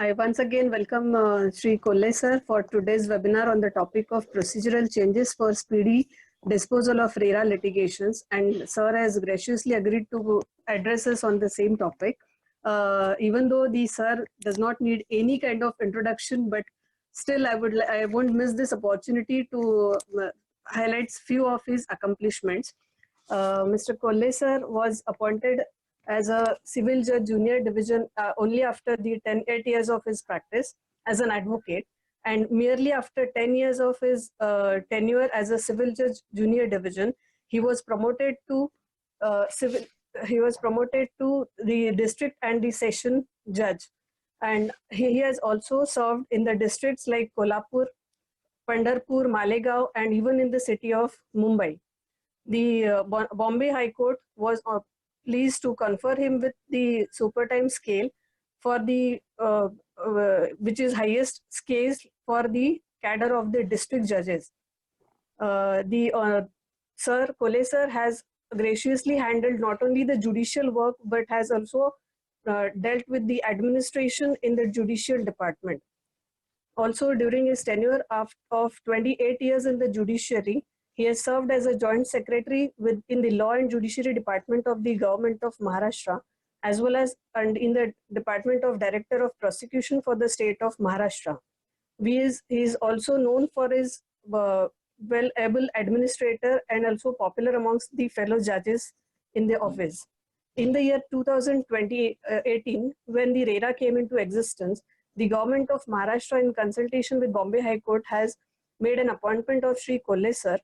I once again welcome Sri Kolle sir for today's webinar on the topic of procedural changes for speedy disposal of RERA litigations, and sir has graciously agreed to address us on the same topic. Even though the sir does not need any kind of introduction, but still I won't miss this opportunity to highlight few of his accomplishments. Mr. Kolle sir was appointed as a civil judge junior division only after the 8 years of his practice as an advocate, and merely after 10 years of his tenure as a civil judge junior division, he was promoted to the district and the session judge, and he has also served in the districts like Kolhapur, Pandharpur, Malegaon, and even in the city of Mumbai. The Bombay High Court was pleased to confer him with the super time scale for the which is highest scale for the cadre of the district judges. Sir Kolle sir has graciously handled not only the judicial work but has also dealt with the administration in the judicial department. Also, during his tenure of 28 years in the judiciary, he has served as a joint secretary in the Law and Judiciary Department of the Government of Maharashtra, as well as in the Department of Director of Prosecution for the state of Maharashtra. He is also known for his well-able administrator and also popular amongst the fellow judges in the office. In the year 2018, when the RERA came into existence, the government of Maharashtra, in consultation with Bombay High Court, has made an appointment of Sri Kolle sir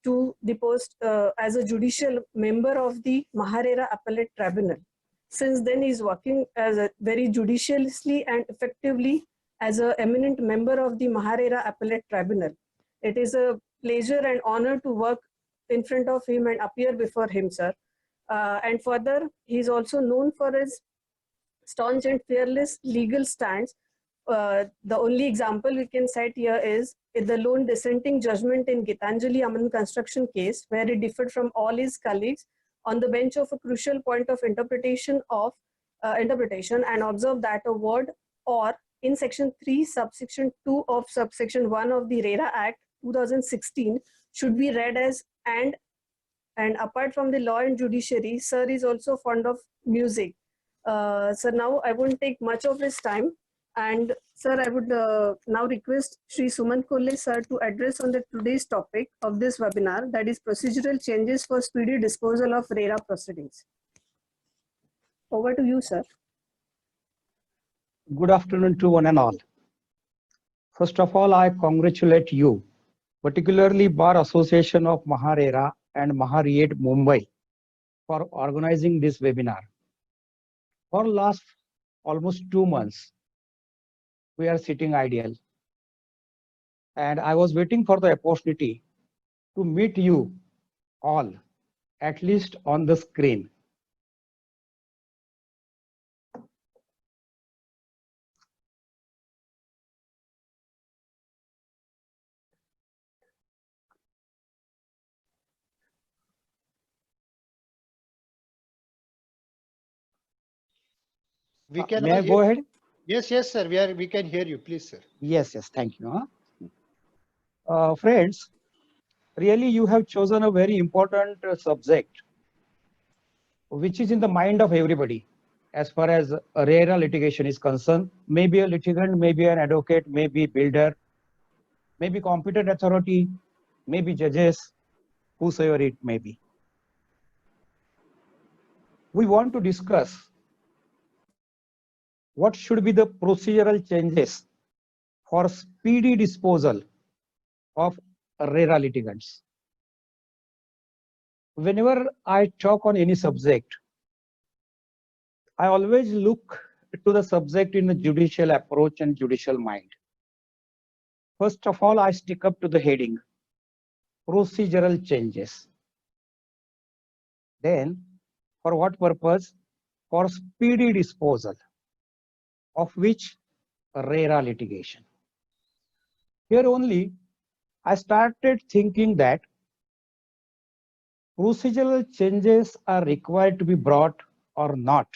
to the post as a judicial member of the Maharera Appellate Tribunal. Since then, he is working as a very judiciously and effectively as an eminent member of the Maharera Appellate Tribunal. It is a pleasure and honor to work in front of him and appear before him, sir. And further, he is also known for his staunch and fearless legal stance. The only example we can cite here is the lone dissenting judgment in Gitanjali Aman construction case, where he differed from all his colleagues on the bench of a crucial point of interpretation and observed that a word "or" in section 3 subsection 2 of subsection 1 of the RERA Act 2016 should be read as and apart from the law and judiciary, sir is also fond of music. So now I won't take much of his time. And sir, I would now request Sri Sumant Kolle sir to address on the today's topic of this webinar, that is procedural changes for speedy disposal of RERA proceedings. Over to you, sir. Good afternoon to one and all. First of all, I congratulate you, particularly Bar Association of Maharera and Mahariat Mumbai, for organizing this webinar. For last almost 2 months, we are sitting idle, and I was waiting for the opportunity to meet you all, at least on the screen. We can May I go ahead? Yes, sir. We can hear you. Please, sir. Yes, thank you. Friends, really you have chosen a very important subject, which is in the mind of everybody as far as RERA litigation is concerned. Maybe a litigant, maybe an advocate, maybe builder, maybe competent authority, maybe judges, whosoever it may be. We want to discuss what should be the procedural changes for speedy disposal of RERA litigants. Whenever I talk on any subject, I always look to the subject in a judicial approach and judicial mind. First of all, I stick up to the heading, procedural changes. Then, for what purpose? For speedy disposal of which? RERA litigation. Here only, I started thinking that procedural changes are required to be brought or not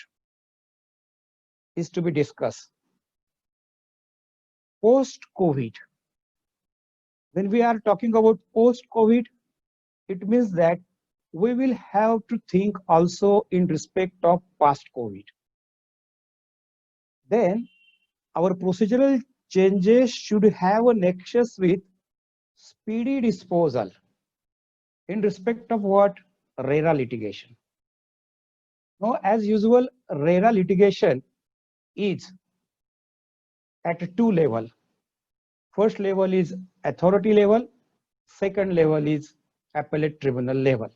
is to be discussed. post-COVID. When we are talking about post-COVID, it means that we will have to think also in respect of past COVID. Then our procedural changes should have a nexus with speedy disposal in respect of what? RERA litigation. Now, as usual, RERA litigation is at two levels. First level is authority level, second level is appellate tribunal level.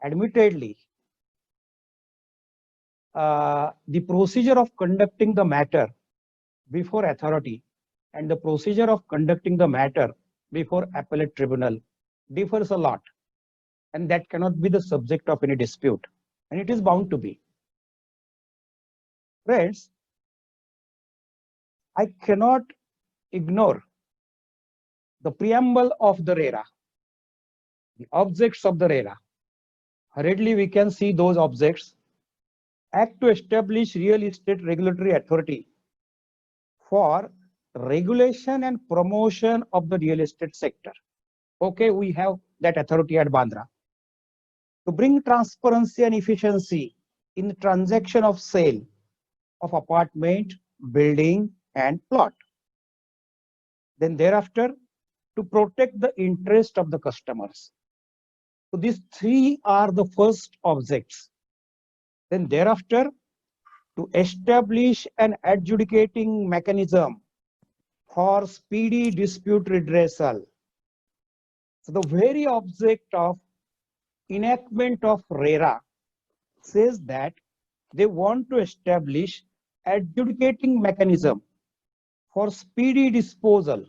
Admittedly, the procedure of conducting the matter before authority and the procedure of conducting the matter before appellate tribunal differs a lot, and that cannot be the subject of any dispute, and it is bound to be. Friends, I cannot ignore the preamble of the RERA, the objects of the RERA. Hurriedly, we can see those objects. Act to establish real estate regulatory authority for regulation and promotion of the real estate sector. Okay, we have that authority at Bandra. To bring transparency and efficiency in the transaction of sale of apartment, building, and plot. Then thereafter, to protect the interest of the customers. So these three are the first objects. Then thereafter, to establish an adjudicating mechanism for speedy dispute redressal. So the very object of enactment of RERA says that they want to establish adjudicating mechanism for speedy disposal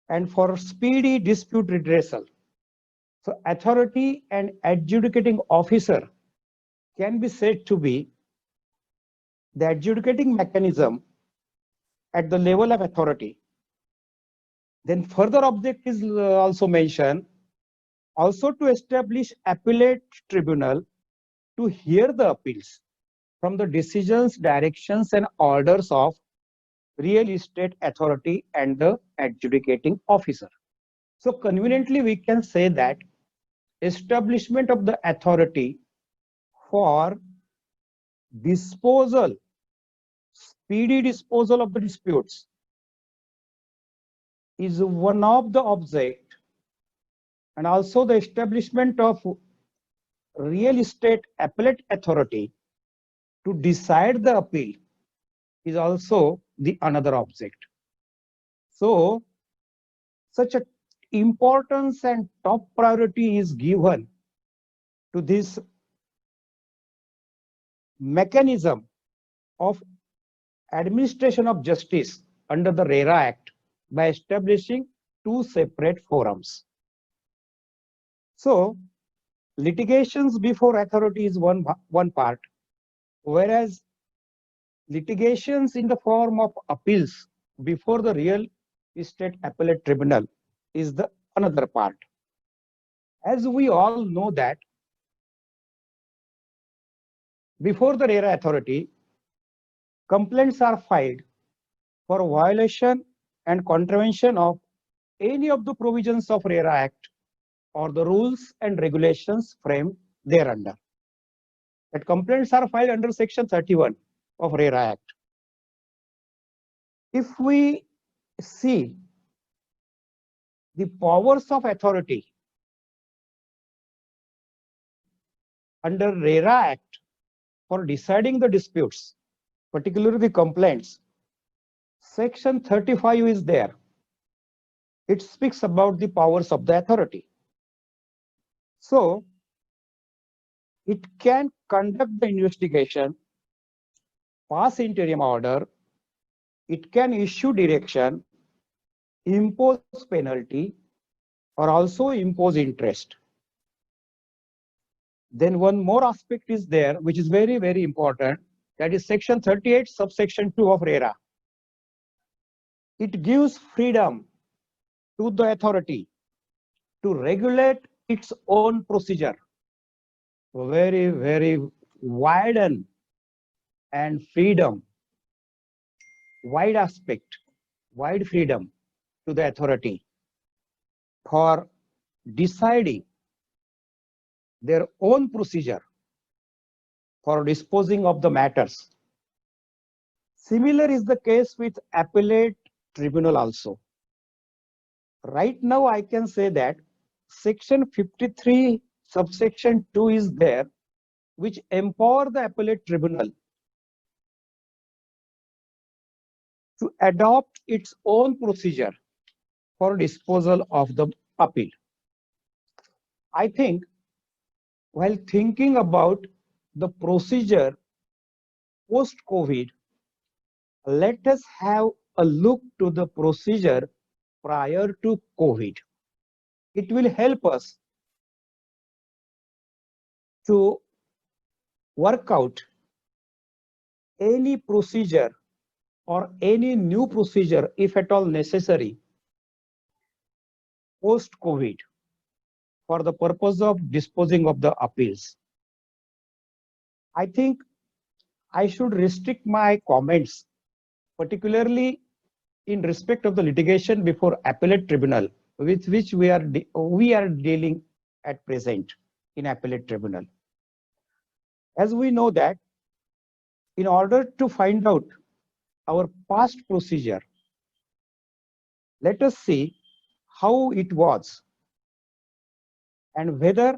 and for speedy dispute redressal. So authority and adjudicating officer can be said to be the adjudicating mechanism at the level of authority. Then further object is also mentioned, also to establish appellate tribunal to hear the appeals from the decisions, directions, and orders of real estate authority and the adjudicating officer. So conveniently, we can say that establishment of the authority for disposal, speedy disposal of the disputes is one of the object, and also the establishment of real estate appellate authority to decide the appeal is also the another object. So such a importance and top priority is given to this mechanism of administration of justice under the RERA Act by establishing two separate forums. So litigations before authority is one part, whereas litigations in the form of appeals before the real estate appellate tribunal is the another part. As we all know that before the RERA authority, complaints are filed for violation and contravention of any of the provisions of RERA Act or the rules and regulations framed thereunder. That complaints are filed under Section 31 of RERA Act. If we see the powers of authority under RERA Act for deciding the disputes, particularly the complaints, Section 35 is there. It speaks about the powers of the authority. So it can conduct the investigation, pass interim order, it can issue direction, impose penalty, or also impose interest. Then one more aspect is there, which is very, very important. That is Section 38, subsection 2 of RERA. It gives freedom to the authority to regulate its own procedure. Very, very wide and and freedom, wide aspect, wide freedom to the authority for deciding their own procedure for disposing of the matters. Similar is the case with appellate tribunal also. Right now, I can say that section 53 subsection 2 is there, which empower the appellate tribunal to adopt its own procedure for disposal of the appeal. I think while thinking about the procedure post-COVID, let us have a look to the procedure prior to COVID. It will help us to work out any procedure or any new procedure, if at all necessary, post-COVID for the purpose of disposing of the appeals. I think I should restrict my comments, particularly in respect of the litigation before appellate tribunal, with which we are dealing at present in appellate tribunal. As we know that in order to find out our past procedure, let us see how it was and whether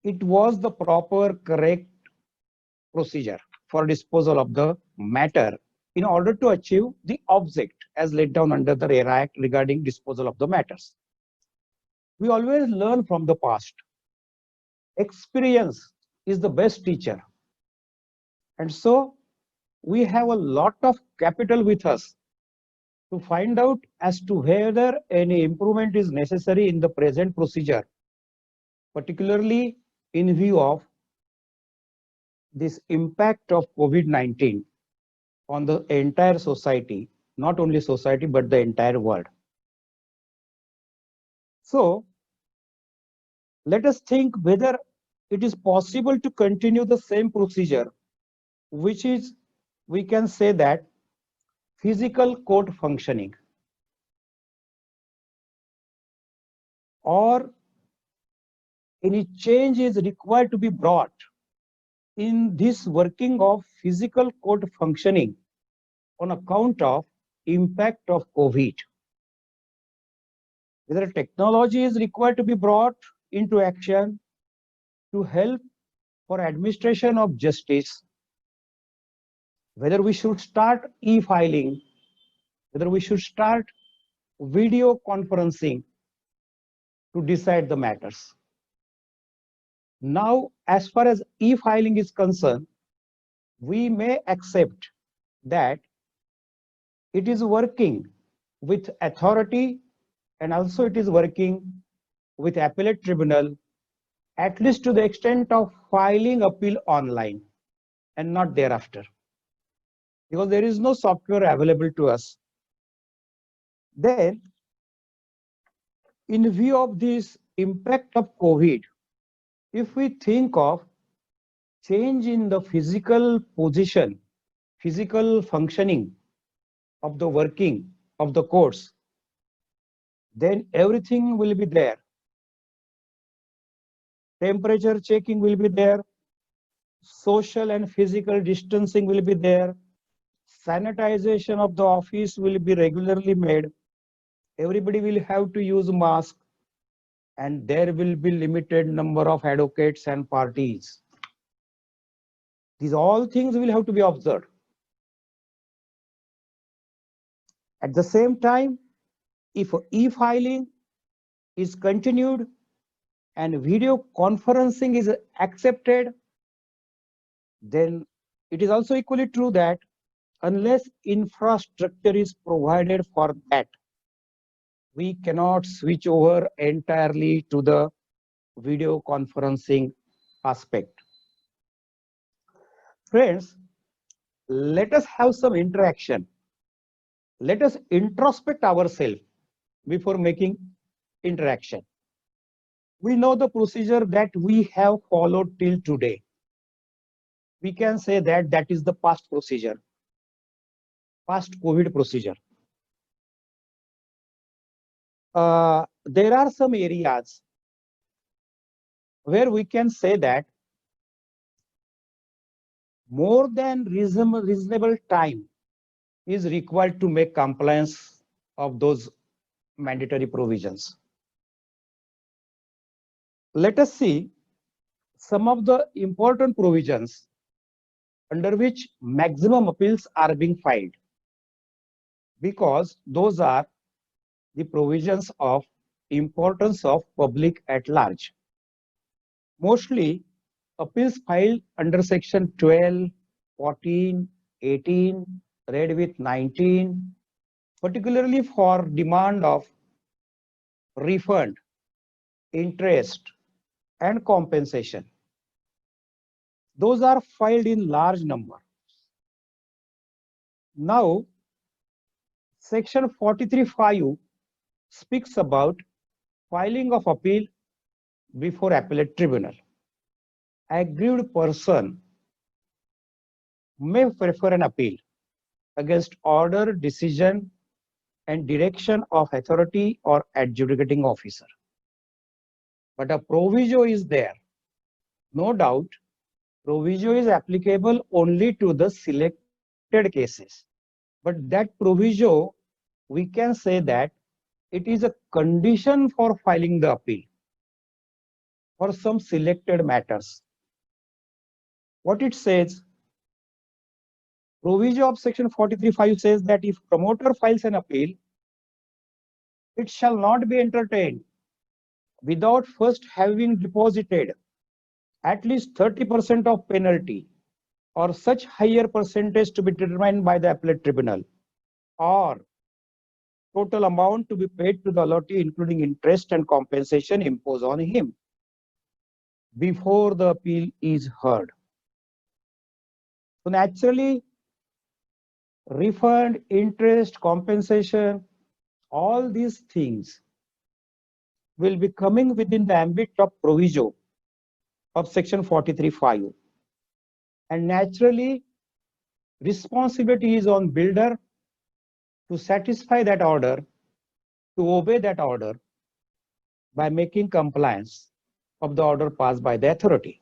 it was the proper, correct procedure for disposal of the matter in order to achieve the object as laid down under the RERA Act regarding disposal of the matters. We always learn from the past. Experience is the best teacher. And so we have a lot of capital with us to find out as to whether any improvement is necessary in the present procedure, particularly in view of this impact of COVID-19 on the entire society, not only society, but the entire world. So let us think whether it is possible to continue the same procedure, which is, we can say that, physical court functioning, or any change is required to be brought in this working of physical court functioning on account of impact of COVID. Whether technology is required to be brought into action to help for administration of justice, whether we should start e-filing, whether we should start video conferencing to decide the matters. Now, as far as e-filing is concerned, we may accept that it is working with authority and also it is working with appellate tribunal, at least to the extent of filing appeal online and not thereafter, because there is no software available to us. Then, in view of this impact of COVID, if we think of change in the physical position, physical functioning of the working of the courts, then everything will be there. Temperature checking will be there, social and physical distancing will be there, sanitization of the office will be regularly made, everybody will have to use mask, and there will be limited number of advocates and parties. These all things will have to be observed. At the same time, if e-filing is continued and video conferencing is accepted, then it is also equally true that unless infrastructure is provided for that, we cannot switch over entirely to the video conferencing aspect. Friends, let us have some interaction. Let us introspect ourselves before making interaction. We know the procedure that we have followed till today. we can say that that is the past procedure, past COVID procedure. There are some areas where we can say that more than reasonable time is required to make compliance of those mandatory provisions. Let us see some of the important provisions under which maximum appeals are being filed, because those are the provisions of importance of public at large. Mostly appeals filed under section 12, 14, 18, read with 19, particularly for demand of refund, interest, and compensation. Those are filed in large number. Now, section 43(5) speaks about filing of appeal before appellate tribunal. Aggrieved person may prefer an appeal against order, decision, and direction of authority or adjudicating officer. But a proviso is there. No doubt, proviso is applicable only to the selected cases. But that proviso, we can say that it is a condition for filing the appeal for some selected matters. What it says, proviso of section 43(5) says that if promoter files an appeal, it shall not be entertained without first having deposited at least 30% of penalty or such higher percentage to be determined by the appellate tribunal, or total amount to be paid to the allotee including interest and compensation imposed on him before the appeal is heard. So naturally, refund, interest, compensation, all these things will be coming within the ambit of proviso of section 43(5). And naturally, responsibility is on builder to satisfy that order, to obey that order by making compliance of the order passed by the authority.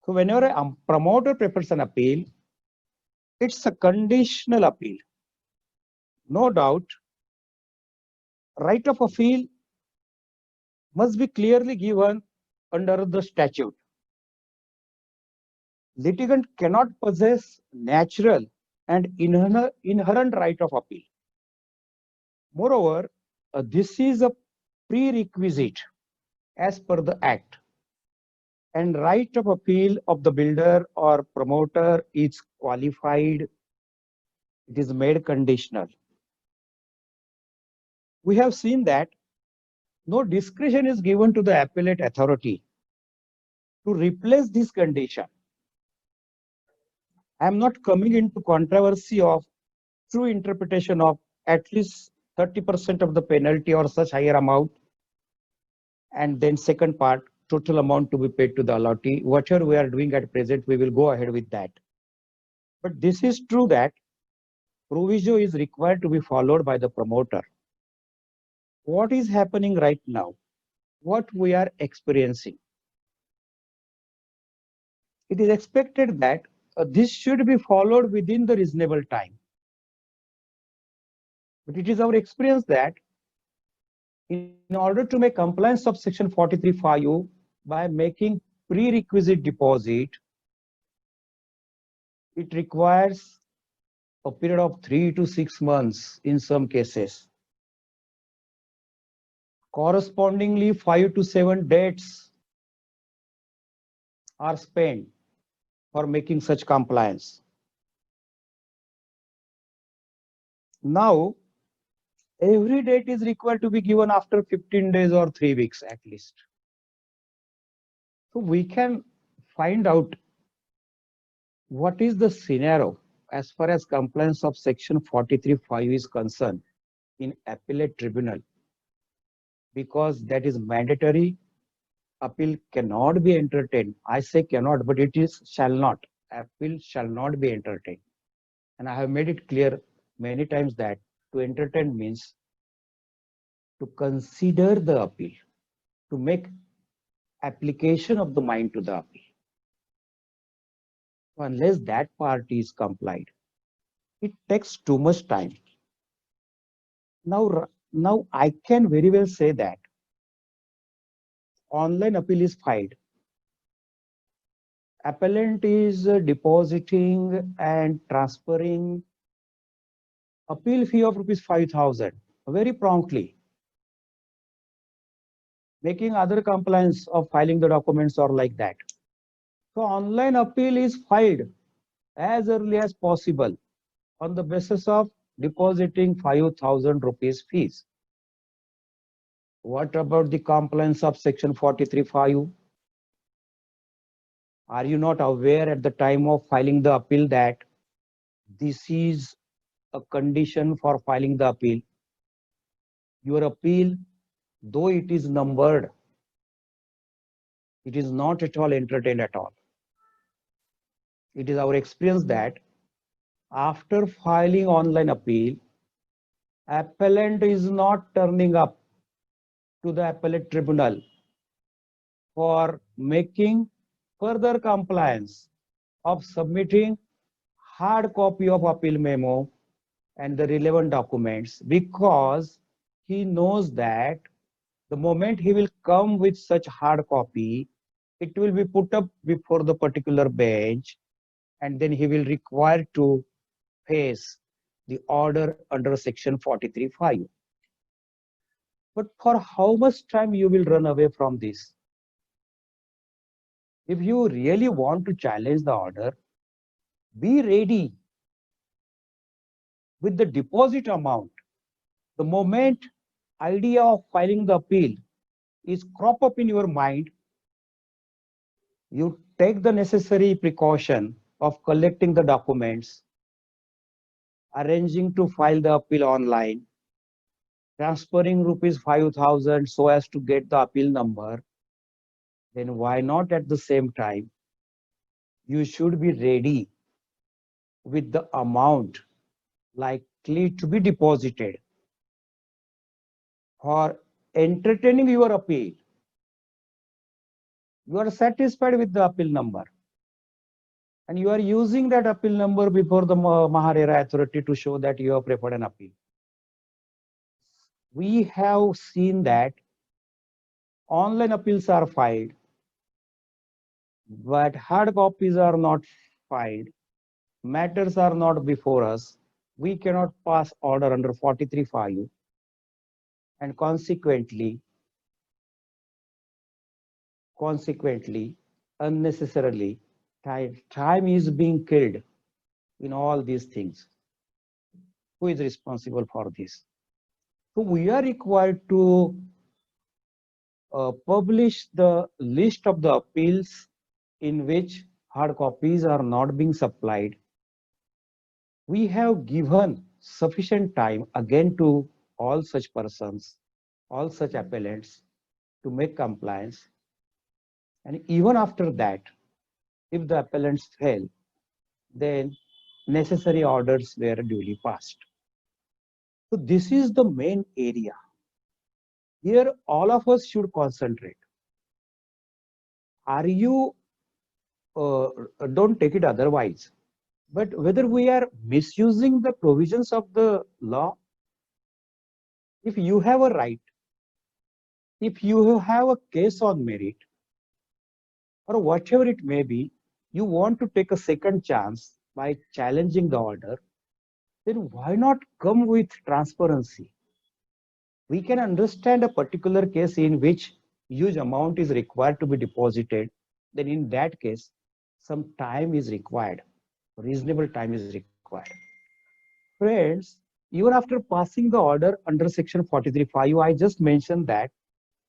So whenever a promoter prefers an appeal, it's a conditional appeal. No doubt, right of appeal must be clearly given under the statute. Litigant cannot possess natural and inherent right of appeal. Moreover, this is a prerequisite as per the Act, and right of appeal of the builder or promoter is qualified. It is made conditional. We have seen that no discretion is given to the appellate authority to replace this condition. I am not coming into controversy of true interpretation of at least 30% of the penalty or such higher amount, and then second part, total amount to be paid to the allotee. Whatever we are doing at present, we will go ahead with that. But this is true that proviso is required to be followed by the promoter. What is happening right now? What we are experiencing? It is expected that this should be followed within the reasonable time. But it is our experience that in order to make compliance of section 43(5) by making prerequisite deposit, it requires a period of 3 to 6 months in some cases. Correspondingly, 5 to 7 dates are spent for making such compliance. Now, every date is required to be given after 15 days or 3 weeks at least. So we can find out what is the scenario as far as compliance of section 43(5) is concerned in appellate tribunal, because that is mandatory. Appeal cannot be entertained. I say cannot, but it is shall not. appeal shall not be entertained. And I have made it clear many times that to entertain means to consider the appeal, to make application of the mind to the appeal. Unless that party is complied, it takes too much time. Now I can very well say that online appeal is filed. Appellant is depositing and transferring appeal fee of rupees 5,000 very promptly, making other compliance of filing the documents or like that. So online appeal is filed as early as possible on the basis of depositing 5,000 rupees fees. What about the compliance of section 43(5)? Are you not aware at the time of filing the appeal that this is a condition for filing the appeal? Your appeal, though it is numbered, it is not at all entertained at all. It is our experience that after filing online appeal, appellant is not turning up to the appellate tribunal for making further compliance of submitting hard copy of appeal memo and the relevant documents, because he knows that the moment he will come with such hard copy, it will be put up before the particular bench, and then he will require to face the order under section 43(5). But for how much time you will run away from this? If you really want to challenge the order, be ready with the deposit amount. The moment idea of filing the appeal is crop up in your mind, you take the necessary precaution of collecting the documents, arranging to file the appeal online, transferring rupees 5,000 so as to get the appeal number. Then why not at the same time, you should be ready with the amount likely to be deposited for entertaining your appeal. You are satisfied with the appeal number, and you are using that appeal number before the Maharera authority to show that you have preferred an appeal. We have seen that online appeals are filed, but hard copies are not filed. Matters are not before us. We cannot pass order under 43(5), and consequently, unnecessarily, time is being killed in all these things. Who is responsible for this? So we are required to publish the list of the appeals in which hard copies are not being supplied. We have given sufficient time again to all such persons, all such appellants to make compliance. And even after that, if the appellants fail, then necessary orders were duly passed. So this is the main area. Here, all of us should concentrate. Are you, don't take it otherwise, but whether we are misusing the provisions of the law. If you have a right, if you have a case on merit, or whatever it may be, you want to take a second chance by challenging the order, then why not come with transparency? We can understand a particular case in which huge amount is required to be deposited. Then in that case, some time is required, reasonable time is required. Friends, even after passing the order under section 43(5), I just mentioned that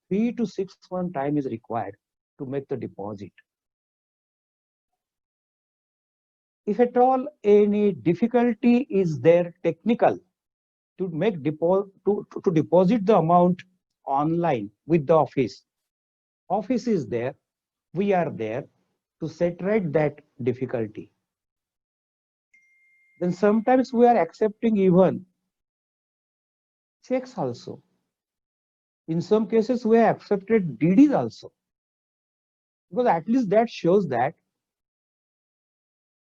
3 to 6 months time is required to make the deposit. If at all any difficulty is there technical to make to deposit the amount online with the office is there, we are there to set right that difficulty. Then sometimes we are accepting even checks also. In some cases, we have accepted DDs also, because at least that shows that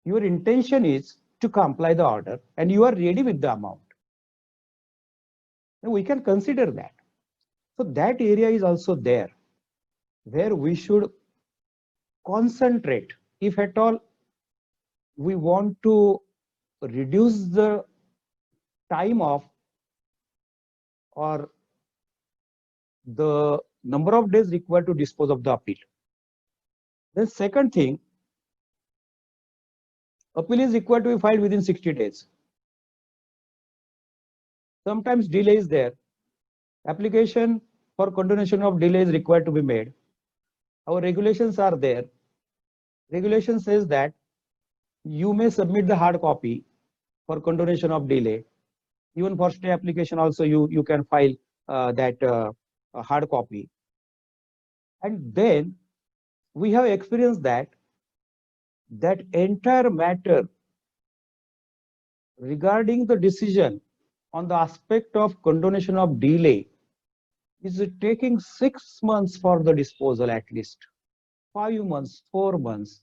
your intention is to comply the order and you are ready with the amount. And we can consider that. So that area is also there where we should concentrate. If at all we want to reduce the time of or the number of days required to dispose of the appeal. The second thing, appeal is required to be filed within 60 days. Sometimes delay is there. Application for continuation of delay is required to be made. Our regulations are there. Regulation says that you may submit the hard copy for continuation of delay. Even for stay application also you can file that hard copy. And then we have experienced that entire matter regarding the decision on the aspect of continuation of delay is taking 6 months for the disposal, at least 5 months, 4 months.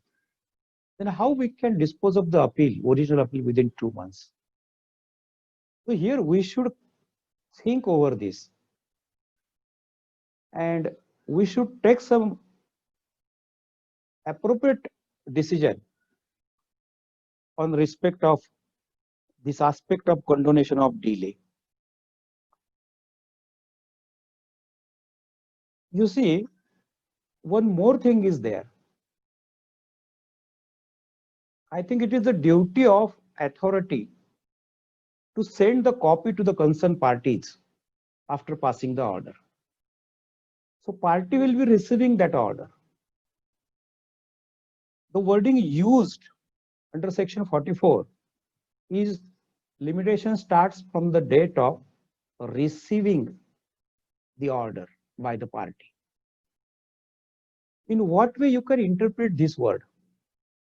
Then how we can dispose of the appeal, original appeal, within 2 months? So here we should think over this, and we should take some appropriate decision on respect of this aspect of continuation of delay. You see, one more thing is there. I think it is the duty of authority to send the copy to the concerned parties after passing the order. So party will be receiving that order. The wording used under section 44 is limitation starts from the date of receiving the order by the party. In what way you can interpret this word?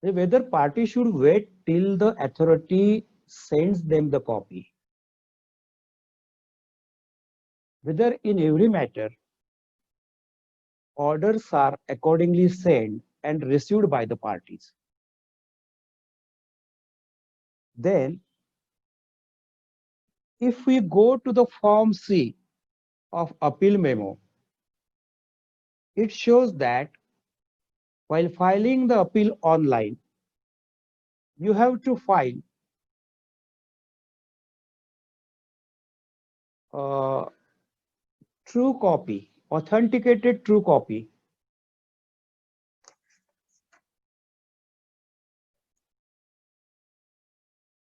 Whether party should wait till the authority sends them the copy. Whether in every matter orders are accordingly sent and received by the parties. Then if we go to the form C of appeal memo, it shows that while filing the appeal online, you have to file true copy, authenticated true copy.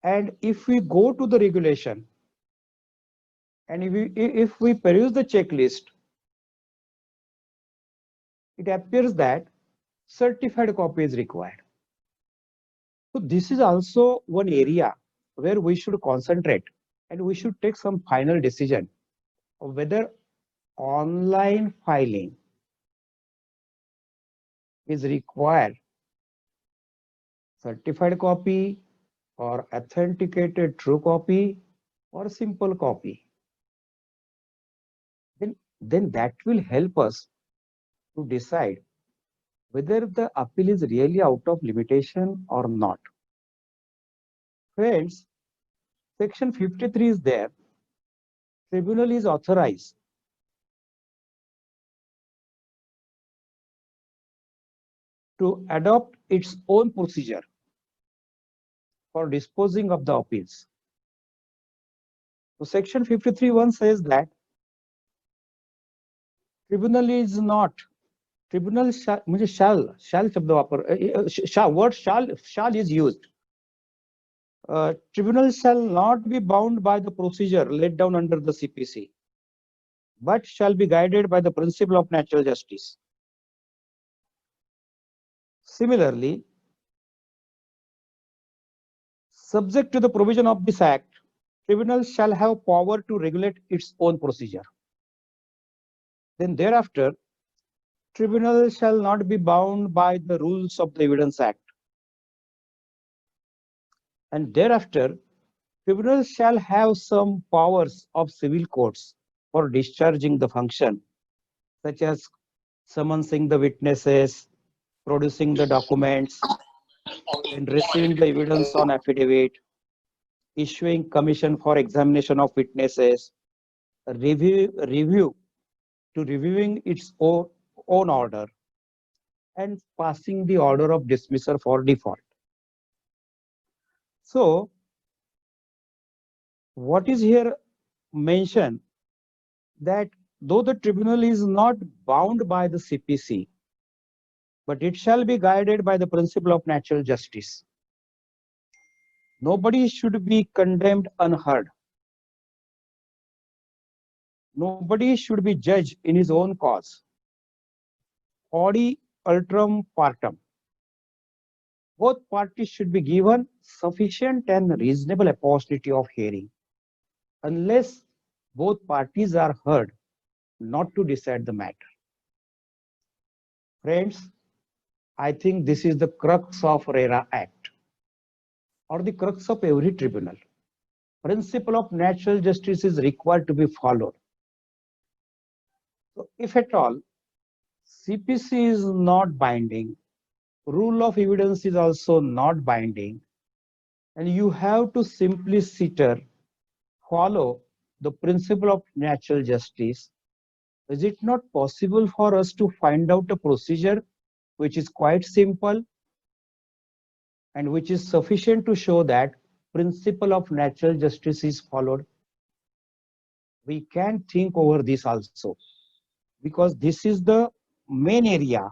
And if we go to the regulation and if we peruse the checklist, it appears that certified copy is required. So this is also one area where we should concentrate, and we should take some final decision of whether online filing is required, certified copy or authenticated true copy or simple copy. Then that will help us to decide whether the appeal is really out of limitation or not. Friends, section 53 is there. Tribunal is authorized to adopt its own procedure for disposing of the appeals. So section 53(1) says that tribunal is not, tribunal shall शब्द वापर, word shall is used. Tribunal shall not be bound by the procedure laid down under the CPC, but shall be guided by the principle of natural justice. Similarly, subject to the provision of this Act, tribunal shall have power to regulate its own procedure. Then thereafter, tribunal shall not be bound by the rules of the Evidence Act. And thereafter, tribunal shall have some powers of civil courts for discharging the function, such as summoning the witnesses, producing the documents, and receiving the evidence on affidavit, issuing commission for examination of witnesses, review to reviewing its own order, and passing the order of dismissal for default. So, what is here mentioned that though the tribunal is not bound by the CPC, but it shall be guided by the principle of natural justice. Nobody should be condemned unheard. Nobody should be judged in his own cause. Audi ultram partem. Both parties should be given sufficient and reasonable opportunity of hearing, unless both parties are heard, not to decide the matter. Friends, I think this is the crux of RERA Act, or the crux of every tribunal. Principle of natural justice is required to be followed. So if at all CPC is not binding, rule of evidence is also not binding, and you have to simply follow the principle of natural justice, is it not possible for us to find out a procedure which is quite simple and which is sufficient to show that principle of natural justice is followed? We can think over this also, because this is the main area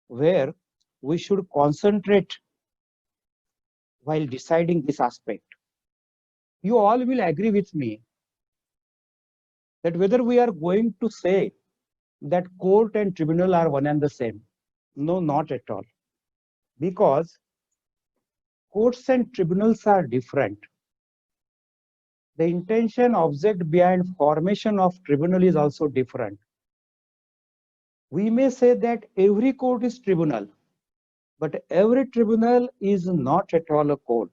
where we should concentrate while deciding this aspect. You all will agree with me that whether we are going to say that court and tribunal are one and the same. No, not at all. Because courts and tribunals are different. The intention, object behind formation of tribunal is also different. We may say that every court is tribunal, but every tribunal is not at all a court.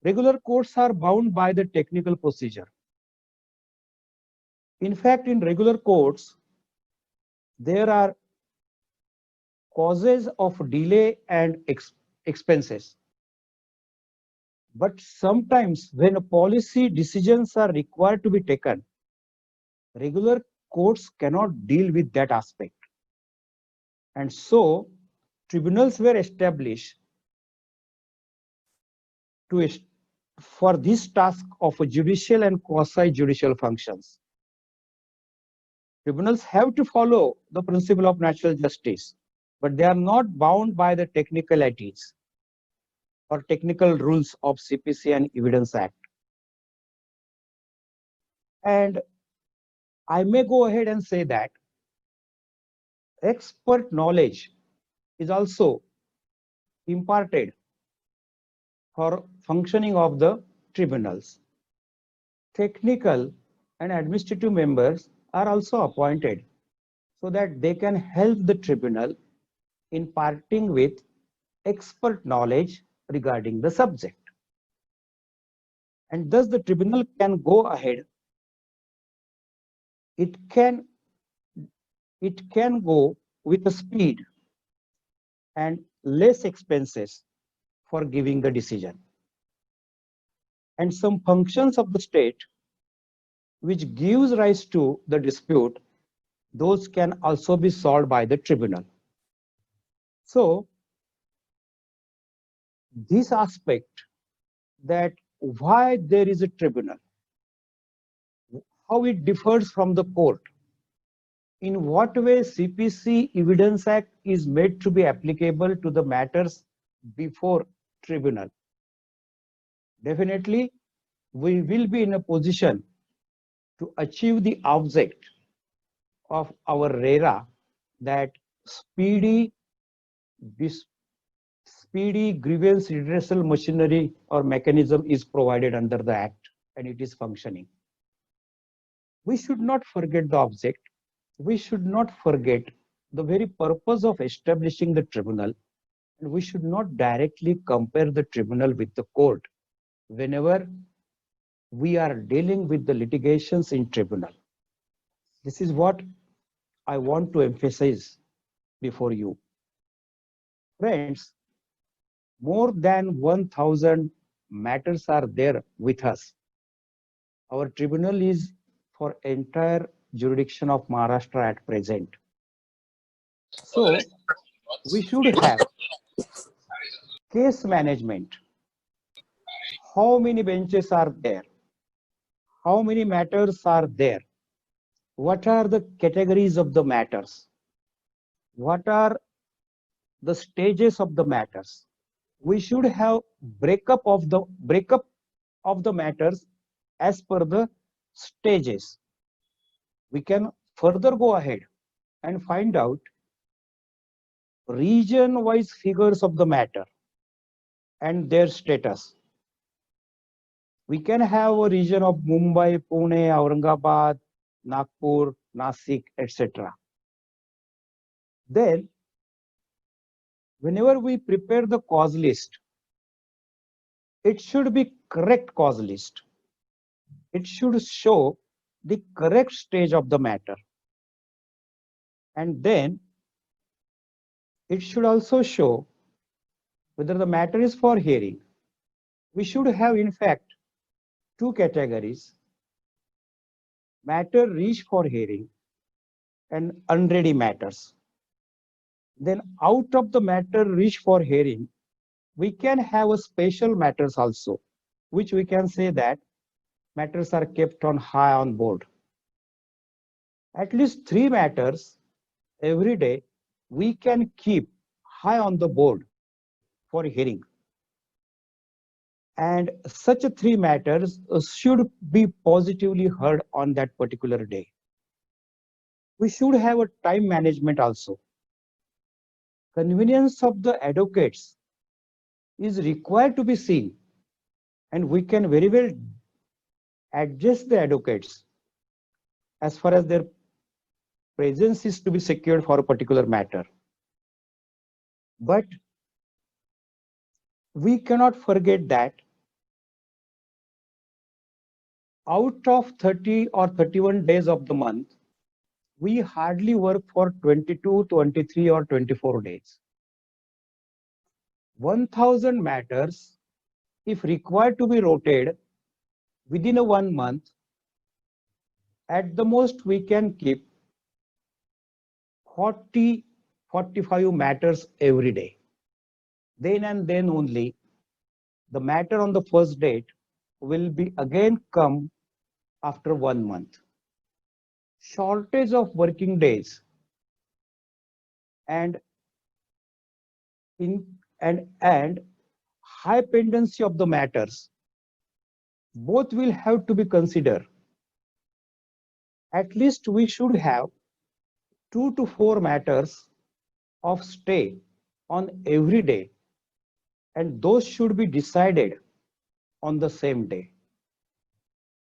Regular courts are bound by the technical procedure. In fact, in regular courts, there are causes of delay and expenses. But sometimes when policy decisions are required to be taken, regular courts cannot deal with that aspect. And so tribunals were established for this task of judicial and quasi-judicial functions. Tribunals have to follow the principle of natural justice, but they are not bound by the technicalities or technical rules of CPC and Evidence Act. And I may go ahead and say that expert knowledge is also imparted for functioning of the tribunals. Technical and administrative members are also appointed so that they can help the tribunal in parting with expert knowledge regarding the subject. And thus the tribunal can go ahead. It can go with a speed and less expenses for giving the decision. And some functions of the state which gives rise to the dispute, those can also be solved by the tribunal. So this aspect, that why there is a tribunal, how it differs from the court, in what way CPC Evidence Act is made to be applicable to the matters before tribunal. Definitely, we will be in a position to achieve the object of our RERA, that speedy grievance redressal machinery or mechanism is provided under the Act and it is functioning. We should not forget the object, we should not forget the very purpose of establishing the tribunal, and we should not directly compare the tribunal with the court whenever we are dealing with the litigations in tribunal. This is what I want to emphasize before you. Friends, more than 1,000 matters are there with us. Our tribunal is for entire jurisdiction of Maharashtra at present. So we should have case management. How many benches are there? How many matters are there? What are the categories of the matters? What are the stages of the matters? We should have breakup of the matters as per the stages. We can further go ahead and find out region-wise figures of the matter and their status. We can have a region of Mumbai, Pune, Aurangabad, Nagpur, Nasik, etc. Then, whenever we prepare the cause list, it should be correct cause list. It should show the correct stage of the matter. And then, it should also show whether the matter is for hearing. We should have, in fact, two categories: matter reached for hearing and unready matters. Then out of the matter reached for hearing, we can have a special matters also, which we can say that matters are kept on high on board. At least 3 matters every day we can keep high on the board for hearing. And such 3 matters should be positively heard on that particular day. We should have a time management also. Convenience of the advocates is required to be seen, and we can very well adjust the advocates as far as their presence is to be secured for a particular matter. But we cannot forget that out of 30 or 31 days of the month, we hardly work for 22, 23 or 24 days. 1,000 matters, if required to be rotated within a 1 month, at the most we can keep 40, 45 matters every day. Then and then only the matter on the first date will be again come after 1 month. Shortage of working days and high pendency of the matters, both will have to be considered. At least we should have 2 to 4 matters of stay on every day, and those should be decided on the same day.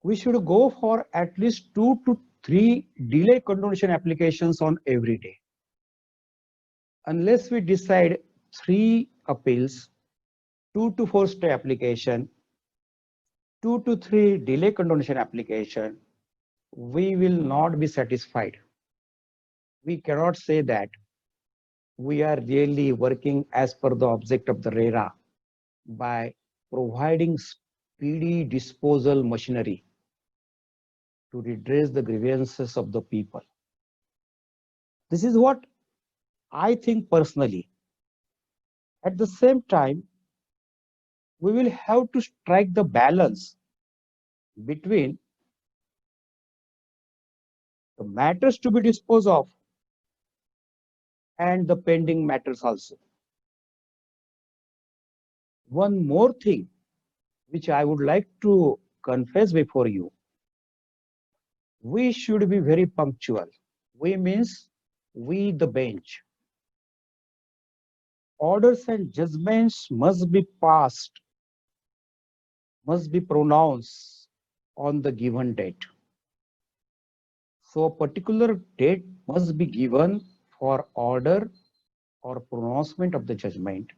We should go for at least 2 to 3 delay continuation applications on every day. Unless we decide 3 appeals, 2 to 4 stay application, 2 to 3 delay continuation application, we will not be satisfied. We cannot say that we are really working as per the object of the RERA by providing speedy disposal machinery to redress the grievances of the people. This is what I think personally. At the same time, we will have to strike the balance between the matters to be disposed of and the pending matters also. One more thing which I would like to confess before you. We should be very punctual. We means we the bench. Orders and judgments must be passed, must be pronounced on the given date. So a particular date must be given for order or pronouncement of the judgment.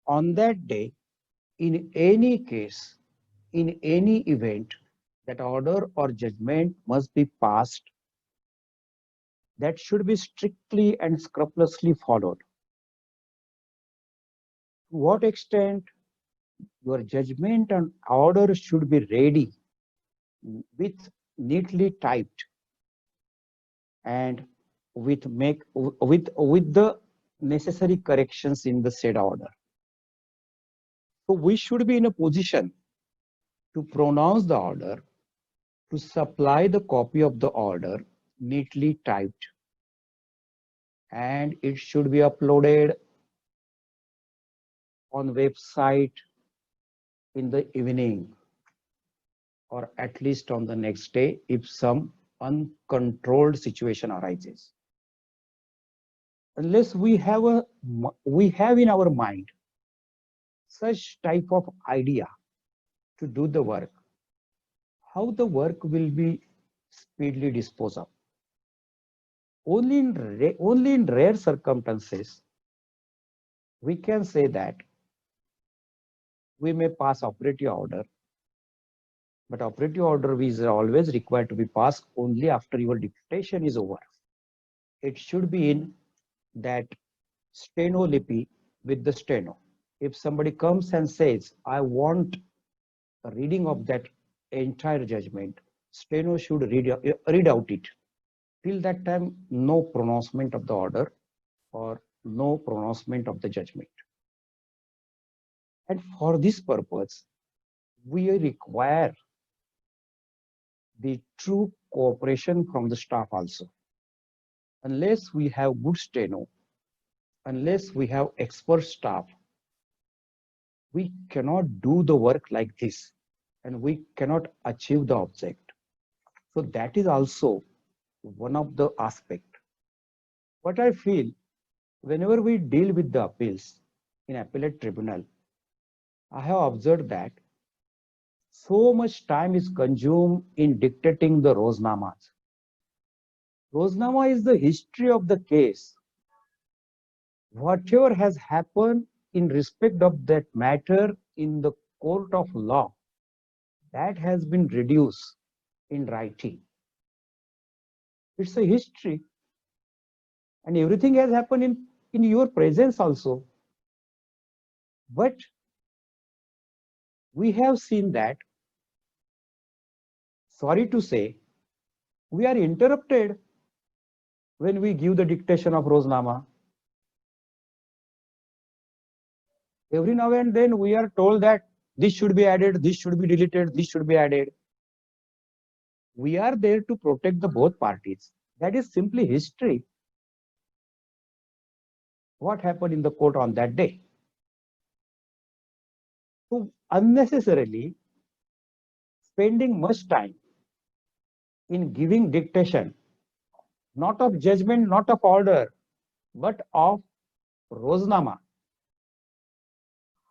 On that day, in any case, in any event, that order or judgment must be passed. That should be strictly and scrupulously followed. To what extent your judgment and order should be ready with neatly typed and with the necessary corrections in the said order. So we should be in a position to pronounce the order, to supply the copy of the order neatly typed, and it should be uploaded on website in the evening, or at least on the next day if some uncontrolled situation arises. Unless we have in our mind such type of idea to do the work, how the work will be speedily disposed of? Only in rare circumstances we can say that we may pass operative order, but operative order is always required to be passed only after your dictation is over. It should be in that steno lipi with the steno. If somebody comes and says, I want a reading of that entire judgment, steno should read out it. Till that time, no pronouncement of the order or no pronouncement of the judgment. And for this purpose, we require the true cooperation from the staff also. Unless we have good steno, unless we have expert staff, we cannot do the work like this and we cannot achieve the object. So that is also one of the aspects. What I feel, whenever we deal with the appeals in appellate tribunal, I have observed that so much time is consumed in dictating the Roznamas. Roznama is the history of the case. Whatever has happened in respect of that matter in the court of law, that has been reduced in writing. It's a history. And everything has happened in your presence also. But we have seen that, sorry to say, we are interrupted when we give the dictation of Roznama. Every now and then we are told that this should be added, this should be deleted, this should be added. We are there to protect the both parties. That is simply history. What happened in the court on that day? So unnecessarily spending much time in giving dictation, not of judgment, not of order, but of Roznama,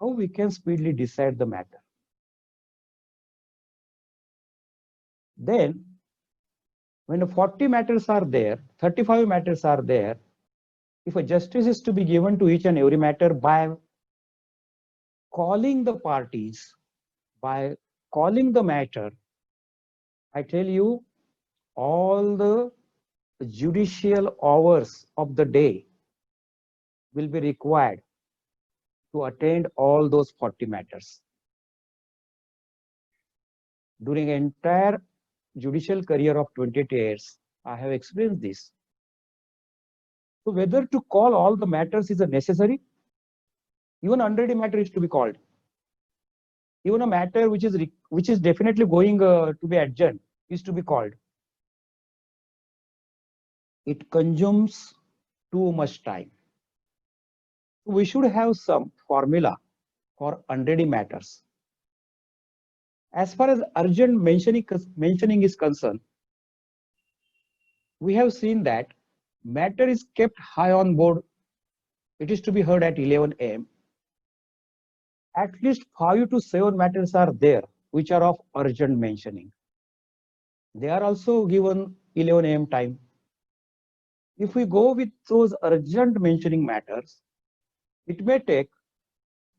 how we can speedily decide the matter. Then, when 40 matters are there, 35 matters are there, if a justice is to be given to each and every matter by calling the parties, by calling the matter, I tell you, all the judicial hours of the day will be required to attend all those 40 matters. During an entire judicial career of 28 years, I have experienced this. So whether to call all the matters is a necessary, even unready matter is to be called. Even a matter which is definitely going to be adjourned is to be called. It consumes too much time. We should have some formula for unready matters. As far as urgent mentioning is concerned, we have seen that matter is kept high on board. It is to be heard at 11 a.m. At least 5 to 7 matters are there which are of urgent mentioning. They are also given 11 a.m. time. If we go with those urgent mentioning matters, it may take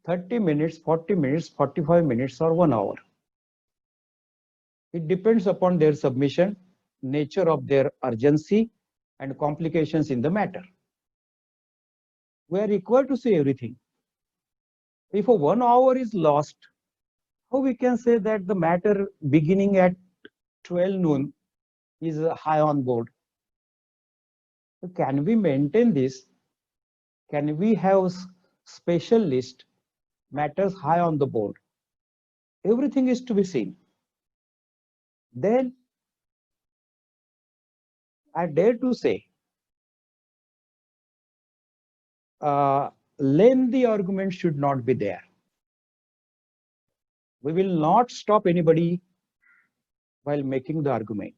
30 minutes, 40 minutes, 45 minutes, or 1 hour. It depends upon their submission, nature of their urgency, and complications in the matter. We are required to say everything. If a 1 hour is lost, how we can say that the matter beginning at 12 noon is high on board? So can we maintain this? Can we have special list matters high on the board? Everything is to be seen. Then I dare to say, lengthy argument should not be there. We will not stop anybody while making the argument,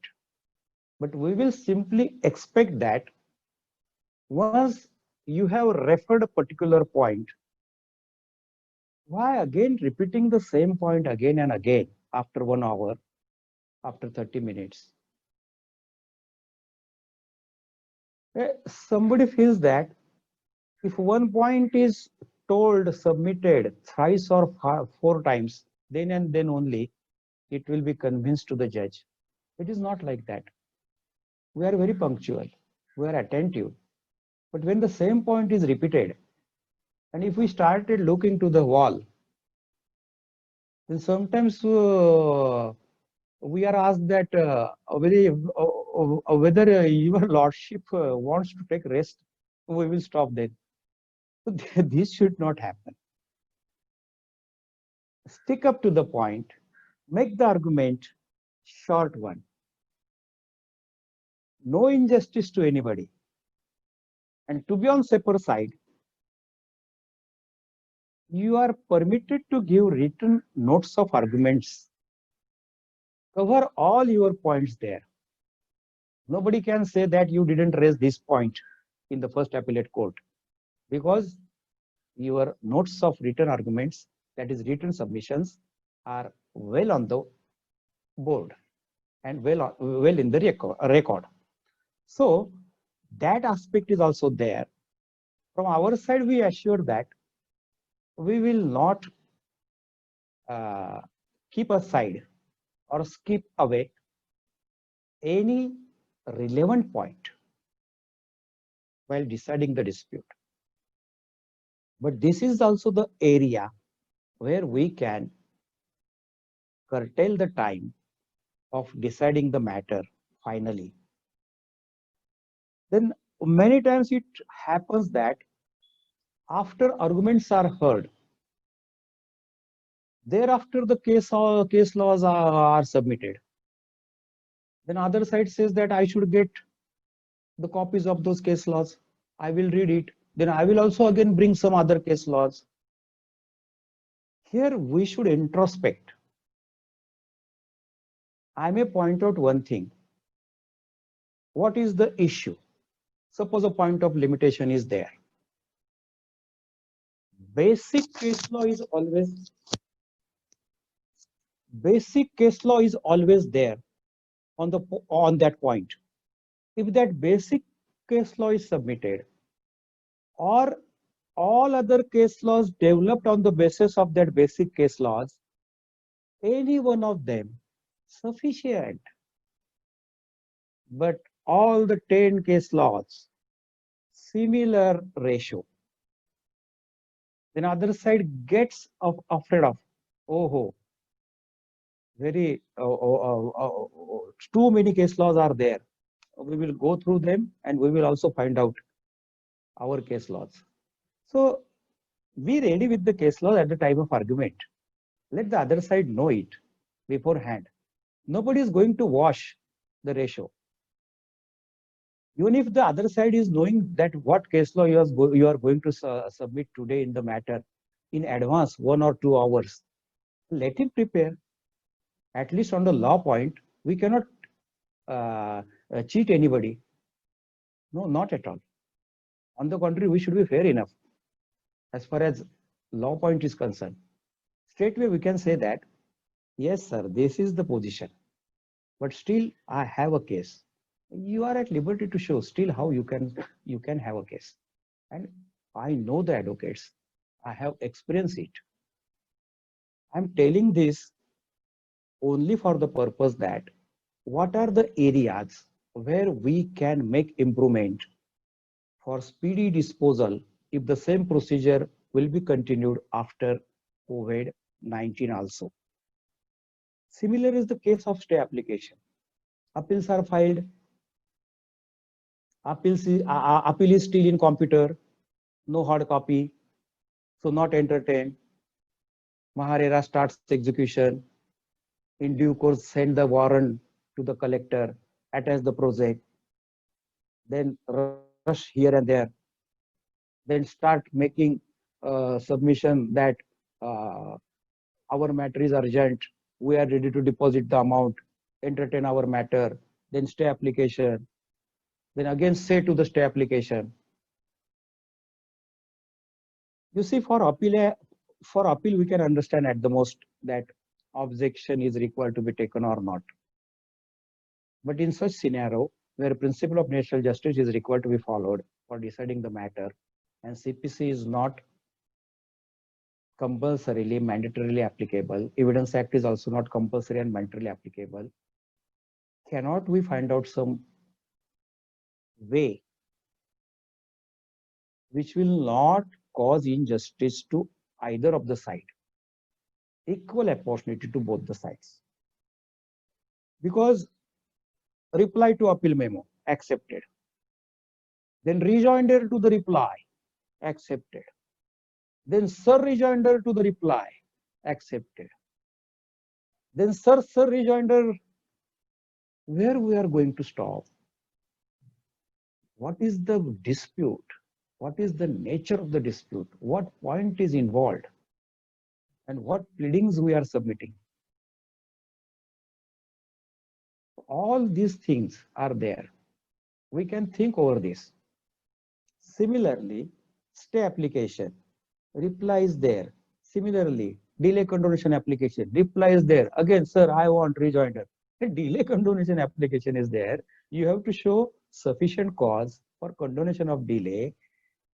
but we will simply expect that once you have referred a particular point, why again repeating the same point again and again after 1 hour, after 30 minutes? Somebody feels that if one point is told, submitted thrice or 4 times, then and then only it will be convinced to the judge. It is not like that. We are very punctual, we are attentive. But when the same point is repeated, and if we started looking to the wall, then sometimes we are asked that whether your lordship wants to take rest, we will stop then. So this should not happen. Stick up to the point, make the argument short one. No injustice to anybody. And to be on safer side, you are permitted to give written notes of arguments. Cover all your points there. Nobody can say that you didn't raise this point in the first appellate court, because your notes of written arguments, that is written submissions, are well on the board and well in the record. So that aspect is also there. From our side, we assure that we will not keep aside or skip away any relevant point while deciding the dispute. But this is also the area where we can curtail the time of deciding the matter finally. Then many times it happens that after arguments are heard, thereafter the case laws are submitted. Then other side says that I should get the copies of those case laws. I will read it. Then I will also again bring some other case laws. Here we should introspect. I may point out one thing. What is the issue? Suppose a point of limitation is there. Basic case law is always there on that point. If that basic case law is submitted, or all other case laws developed on the basis of that basic case laws, any one of them sufficient. But all the 10 case laws, similar ratio, then other side gets afraid of, very too many case laws are there. We will go through them and we will also find out our case laws. So be ready with the case law at the time of argument. Let the other side know it beforehand. Nobody is going to wash the ratio. Even if the other side is knowing that what case law you are going to submit today in the matter in advance, 1 or 2 hours, let him prepare. At least on the law point, we cannot cheat anybody. No, not at all. On the contrary, we should be fair enough as far as law point is concerned. Straightway we can say that, yes sir, this is the position. but still I have a case. You are at liberty to show still how you can have a case. And I know the advocates. I have experienced it. I'm telling this only for the purpose that what are the areas where we can make improvement for speedy disposal if the same procedure will be continued after COVID-19 also. Similar is the case of stay application. Appeals are filed, appeal is still in computer, no hard copy, so not entertained. Maharera starts execution. In due course, send the warrant to the collector, attach the project, then rush here and there, then start making submission that uh, our matter is urgent, we are ready to deposit the amount, entertain our matter, then stay application, then again say to the stay application. You see, for appeal, we can understand at the most that objection is required to be taken or not. But in such scenario, where principle of natural justice is required to be followed for deciding the matter, and CPC is not compulsorily, mandatorily applicable, Evidence Act is also not compulsory and mandatorily applicable, cannot we find out some way which will not cause injustice to either of the side, equal opportunity to both the sides? Because reply to appeal memo, accepted. Then rejoinder to the reply, accepted. Then sir rejoinder to the reply, accepted. Then sir rejoinder, where we are going to stop? What is the dispute? What is the nature of the dispute? What point is involved? And what pleadings we are submitting? All these things are there. We can think over this. Similarly, stay application, reply is there. Similarly, delay condonation application, reply is there. Again, sir, I want rejoinder. The delay condonation application is there. You have to show sufficient cause for condonation of delay.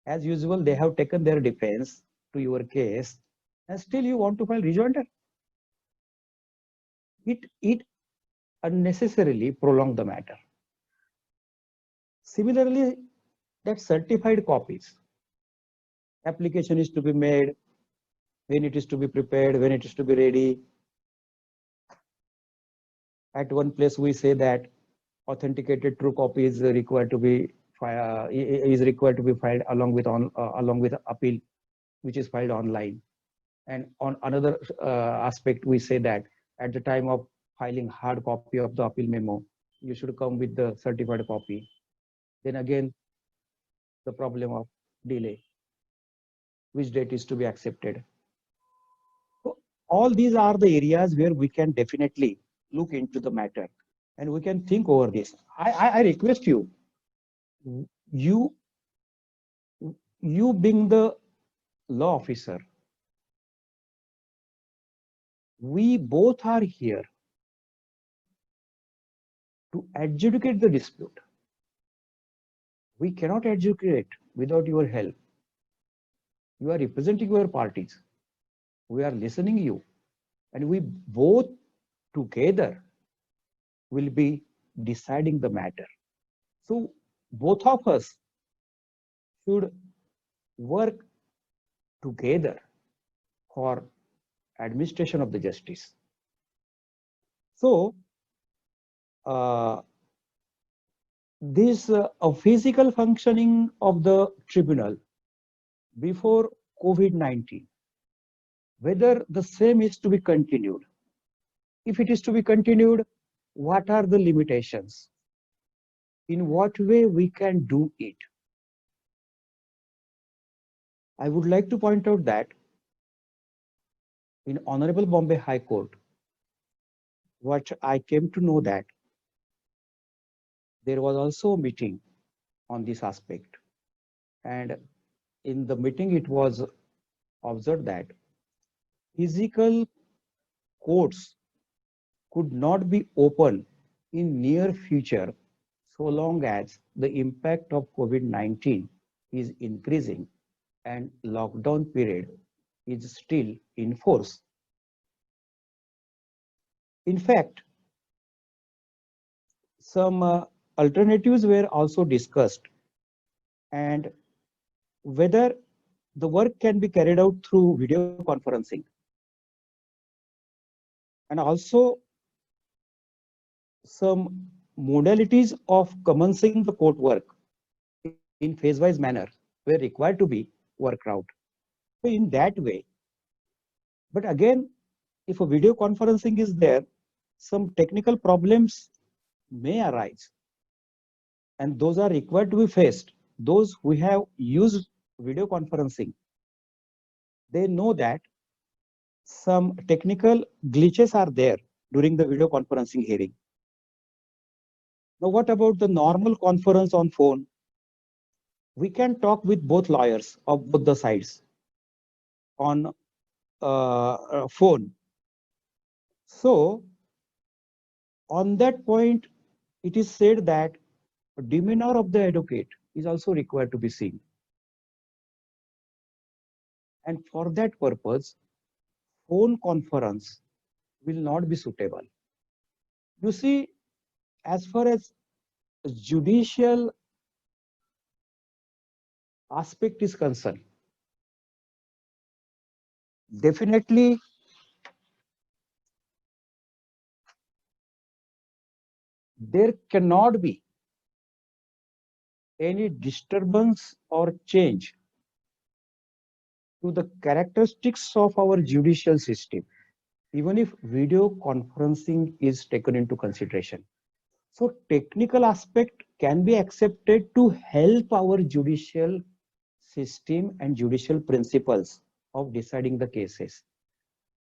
As usual, they have taken their defense to your case, and still you want to file rejoinder. It unnecessarily prolong the matter. Similarly, that certified copies, application is to be made, when it is to be prepared, when it is to be ready. At one place we say that authenticated true copy is required to be filed along with appeal, which is filed online. And on another aspect, we say that at the time of filing hard copy of the appeal memo, you should come with the certified copy. Then again, the problem of delay, which date is to be accepted. So all these are the areas where we can definitely look into the matter and we can think over this. I request you, you being the law officer, we both are here to adjudicate the dispute. We cannot adjudicate without your help. You are representing your parties. We are listening you, and we both together will be deciding the matter. So both of us should work together for administration of the justice. So this physical functioning of the tribunal before COVID-19, whether the same is to be continued. If it is to be continued, what are the limitations? In what way we can do it? I would like to point out that in Honorable Bombay High Court, what I came to know that there was also a meeting on this aspect. And in the meeting, it was observed that physical courts could not be open in near future, so long as the impact of COVID-19 is increasing and lockdown period is still in force. In fact, some alternatives were also discussed, and whether the work can be carried out through video conferencing, and also some modalities of commencing the court work in phase-wise manner were required to be worked out. So in that way, but again, if a video conferencing is there, some technical problems may arise, and those are required to be faced. Those who have used video conferencing, they know that some technical glitches are there during the video conferencing hearing. Now, what about the normal conference on phone? We can talk with both lawyers of both the sides on phone. So, on that point, it is said that demeanor of the advocate is also required to be seen. And for that purpose, phone conference will not be suitable. You see, as far as judicial aspect is concerned, definitely there cannot be any disturbance or change to the characteristics of our judicial system, even if video conferencing is taken into consideration. So technical aspect can be accepted to help our judicial system and judicial principles of deciding the cases.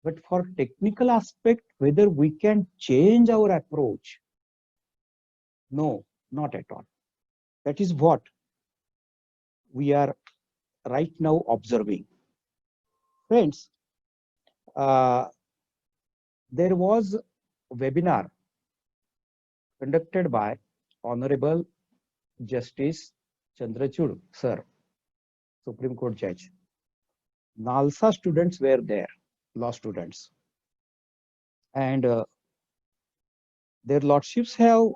But for technical aspect, whether we can change our approach, no, not at all. That is what we are right now observing. Friends, there was a webinar conducted by Honorable Justice Chandrachud, sir, Supreme Court Judge. NALSA students were there, law students. And their lordships have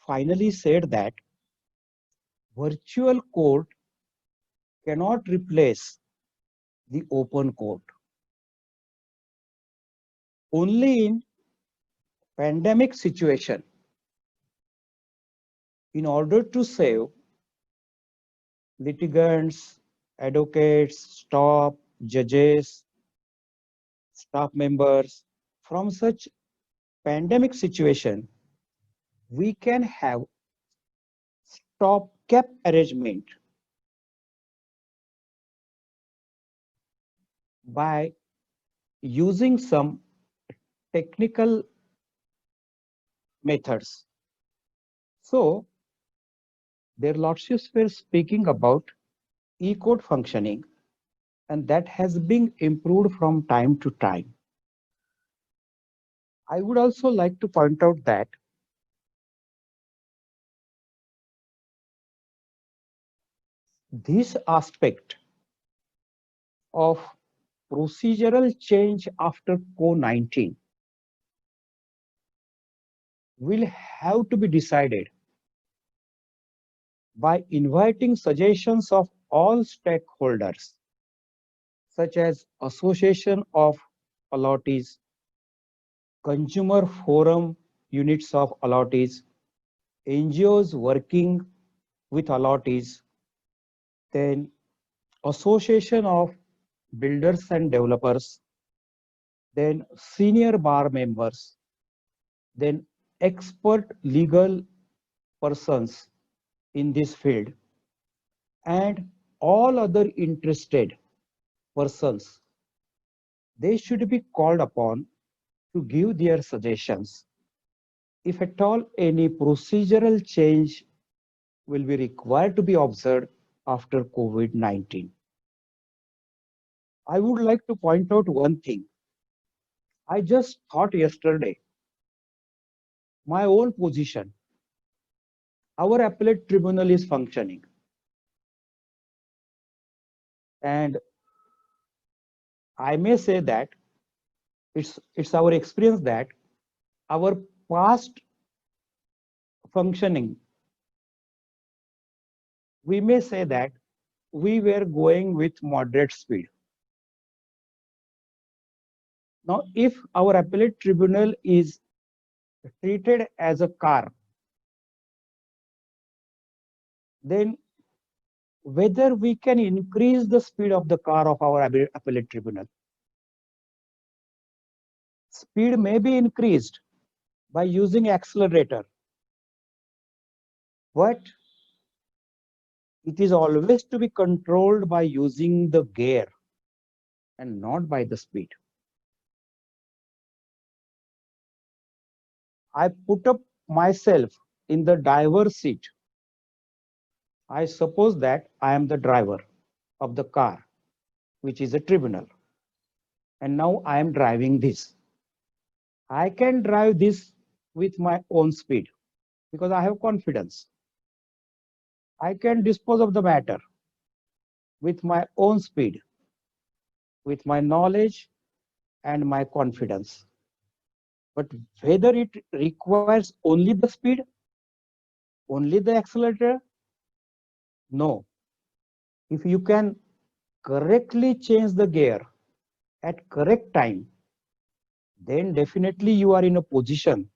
finally said that virtual court cannot replace the open court. Only in pandemic situation, in order to save litigants, advocates, staff, judges, staff members from such pandemic situation, we can have stopgap arrangement by using some technical methods. So their lordships were speaking about e-court functioning, and that has been improved from time to time. I would also like to point out that this aspect of procedural change after COVID-19 will have to be decided by inviting suggestions of all stakeholders, such as Association of Allottees, Consumer Forum units of allottees, NGOs working with allottees, then Association of Builders and Developers, then senior bar members, then expert legal persons in this field, and all other interested persons. They should be called upon to give their suggestions. If at all any procedural change will be required to be observed after COVID-19. I would like to point out one thing. I just thought yesterday my own position, our appellate tribunal is functioning. And I may say that it's our experience that our past functioning, we may say that we were going with moderate speed. Now, if our appellate tribunal is treated as a car, then whether we can increase the speed of the car of our appellate tribunal. Speed may be increased by using accelerator, but it is always to be controlled by using the gear and not by the speed. I put up myself in the driver's seat. I suppose that I am the driver of the car, which is a tribunal. And now I am driving this. I can drive this with my own speed because I have confidence. I can dispose of the matter with my own speed, with my knowledge and my confidence. But whether it requires only the speed, only the accelerator, no. If you can correctly change the gear at correct time, then definitely you are in a position.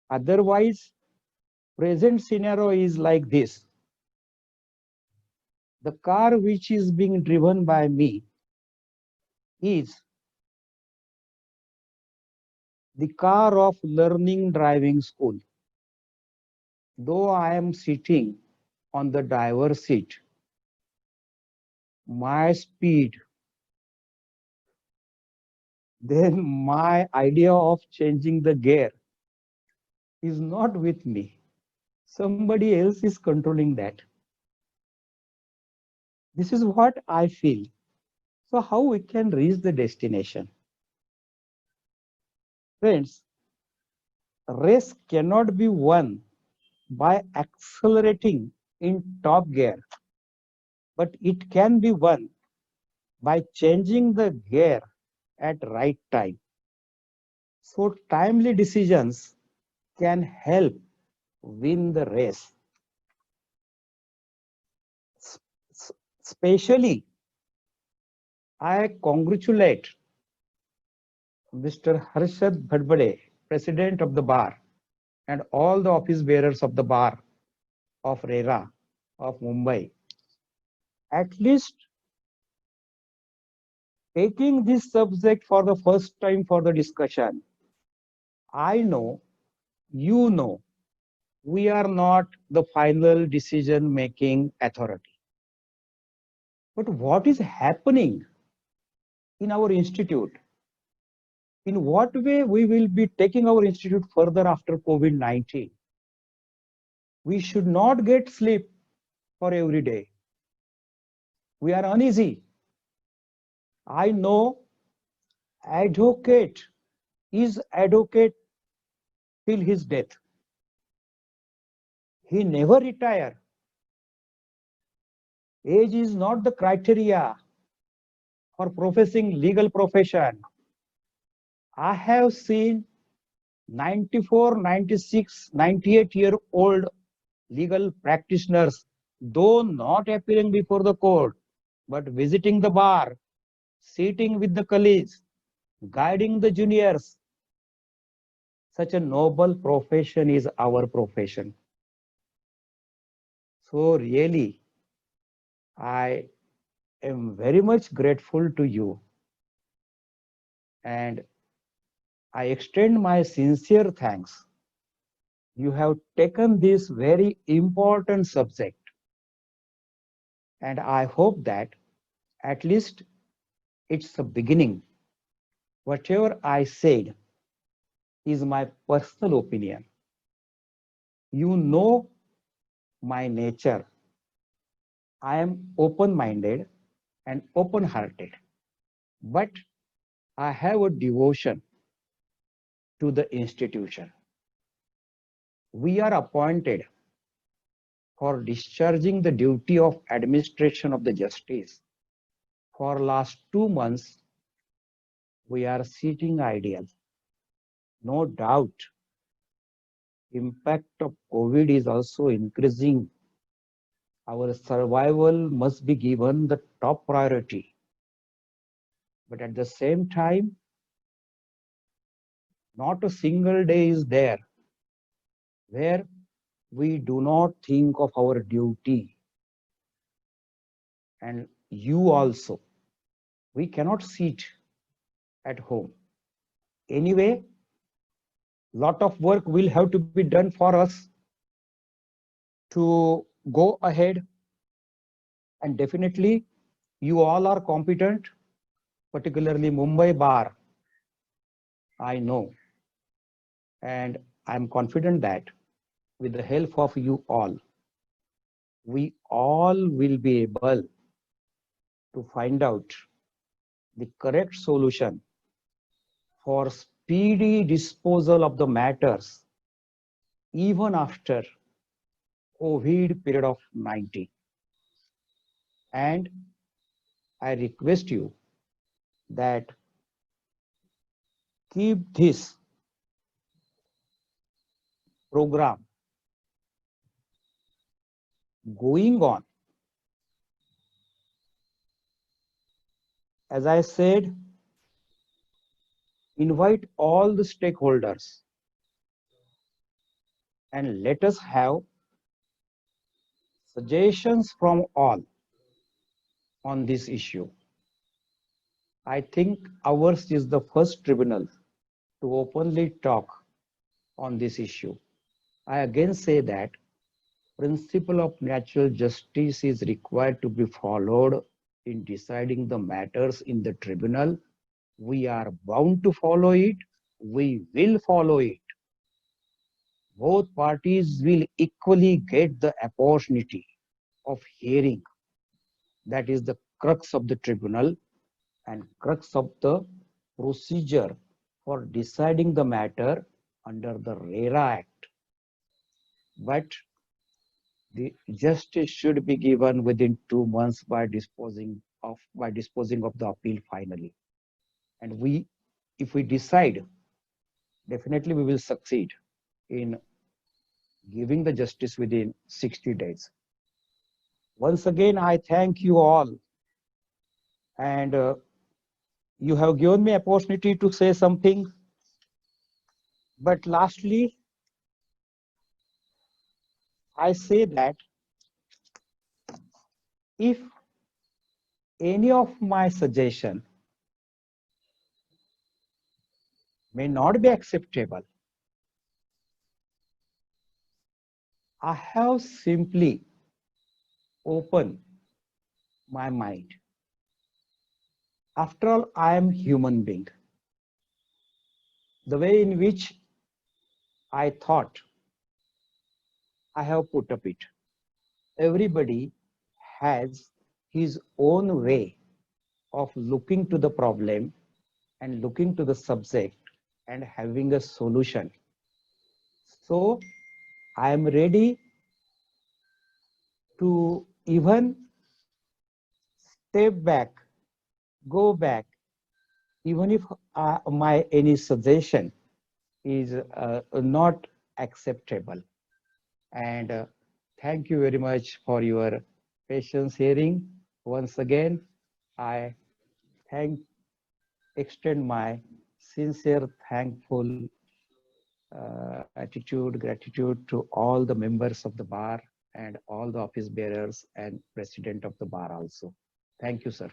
Otherwise, present scenario is like this. The car which is being driven by me is the car of learning driving school. Though I am sitting on the driver's seat, my speed, then my idea of changing the gear is not with me. Somebody else is controlling that. This is what I feel. So how we can reach the destination? Friends, race cannot be won by accelerating in top gear, but it can be won by changing the gear at right time. So timely decisions can help win the race. Especially, I congratulate Mr. Harshad Bhadbade, President of the Bar, and all the office bearers of the Bar of RERA of Mumbai. At least taking this subject for the first time for the discussion. I know, you know, we are not the final decision-making authority. But what is happening in our institute? In what way we will be taking our institute further after COVID-19? We should not get sleep for every day. We are uneasy. I know advocate is advocate till his death. He never retire. Age is not the criteria for professing legal profession. I have seen 94, 96, 98-year-old legal practitioners, though not appearing before the court, but visiting the bar, sitting with the colleagues, guiding the juniors. Such a noble profession is our profession. So really, I am very much grateful to you, and I extend my sincere thanks. You have taken this very important subject, and I hope that at least it's a beginning. Whatever I said is my personal opinion. You know my nature. I am open-minded and open-hearted, but I have a devotion to the institution. We are appointed for discharging the duty of administration of the justice. For last 2 months, we are sitting idle. No doubt, impact of COVID is also increasing. Our survival must be given the top priority. But at the same time, not a single day is there where we do not think of our duty. And you also, we cannot sit at home. Anyway, lot of work will have to be done for us to go ahead. And definitely, you all are competent, particularly Mumbai Bar. I know. And I'm confident that with the help of you all, we all will be able to find out the correct solution for speedy disposal of the matters even after COVID period of 19. And I request you that keep this program going on. As I said, invite all the stakeholders and let us have suggestions from all on this issue. I think ours is the first tribunal to openly talk on this issue. I again say that principle of natural justice is required to be followed in deciding the matters in the tribunal. We are bound to follow it. We will follow it. Both parties will equally get the opportunity of hearing. That is the crux of the tribunal and crux of the procedure for deciding the matter under the RERA Act. But the justice should be given within 2 months by disposing of the appeal finally. And if we decide, definitely we will succeed in giving the justice within 60 days. Once again, I thank you all. And you have given me opportunity to say something. But lastly, I say that if any of my suggestion may not be acceptable, I have simply opened my mind. After all, I am human being. The way in which I thought, I have put up it. Everybody has his own way of looking to the problem and looking to the subject and having a solution. So I am ready to even step back, go back, even if my any suggestion is not acceptable. And thank you very much for your patience hearing. Once again, I extend my sincere thankful gratitude to all the members of the bar and all the office bearers and president of the bar also. Thank you, sir.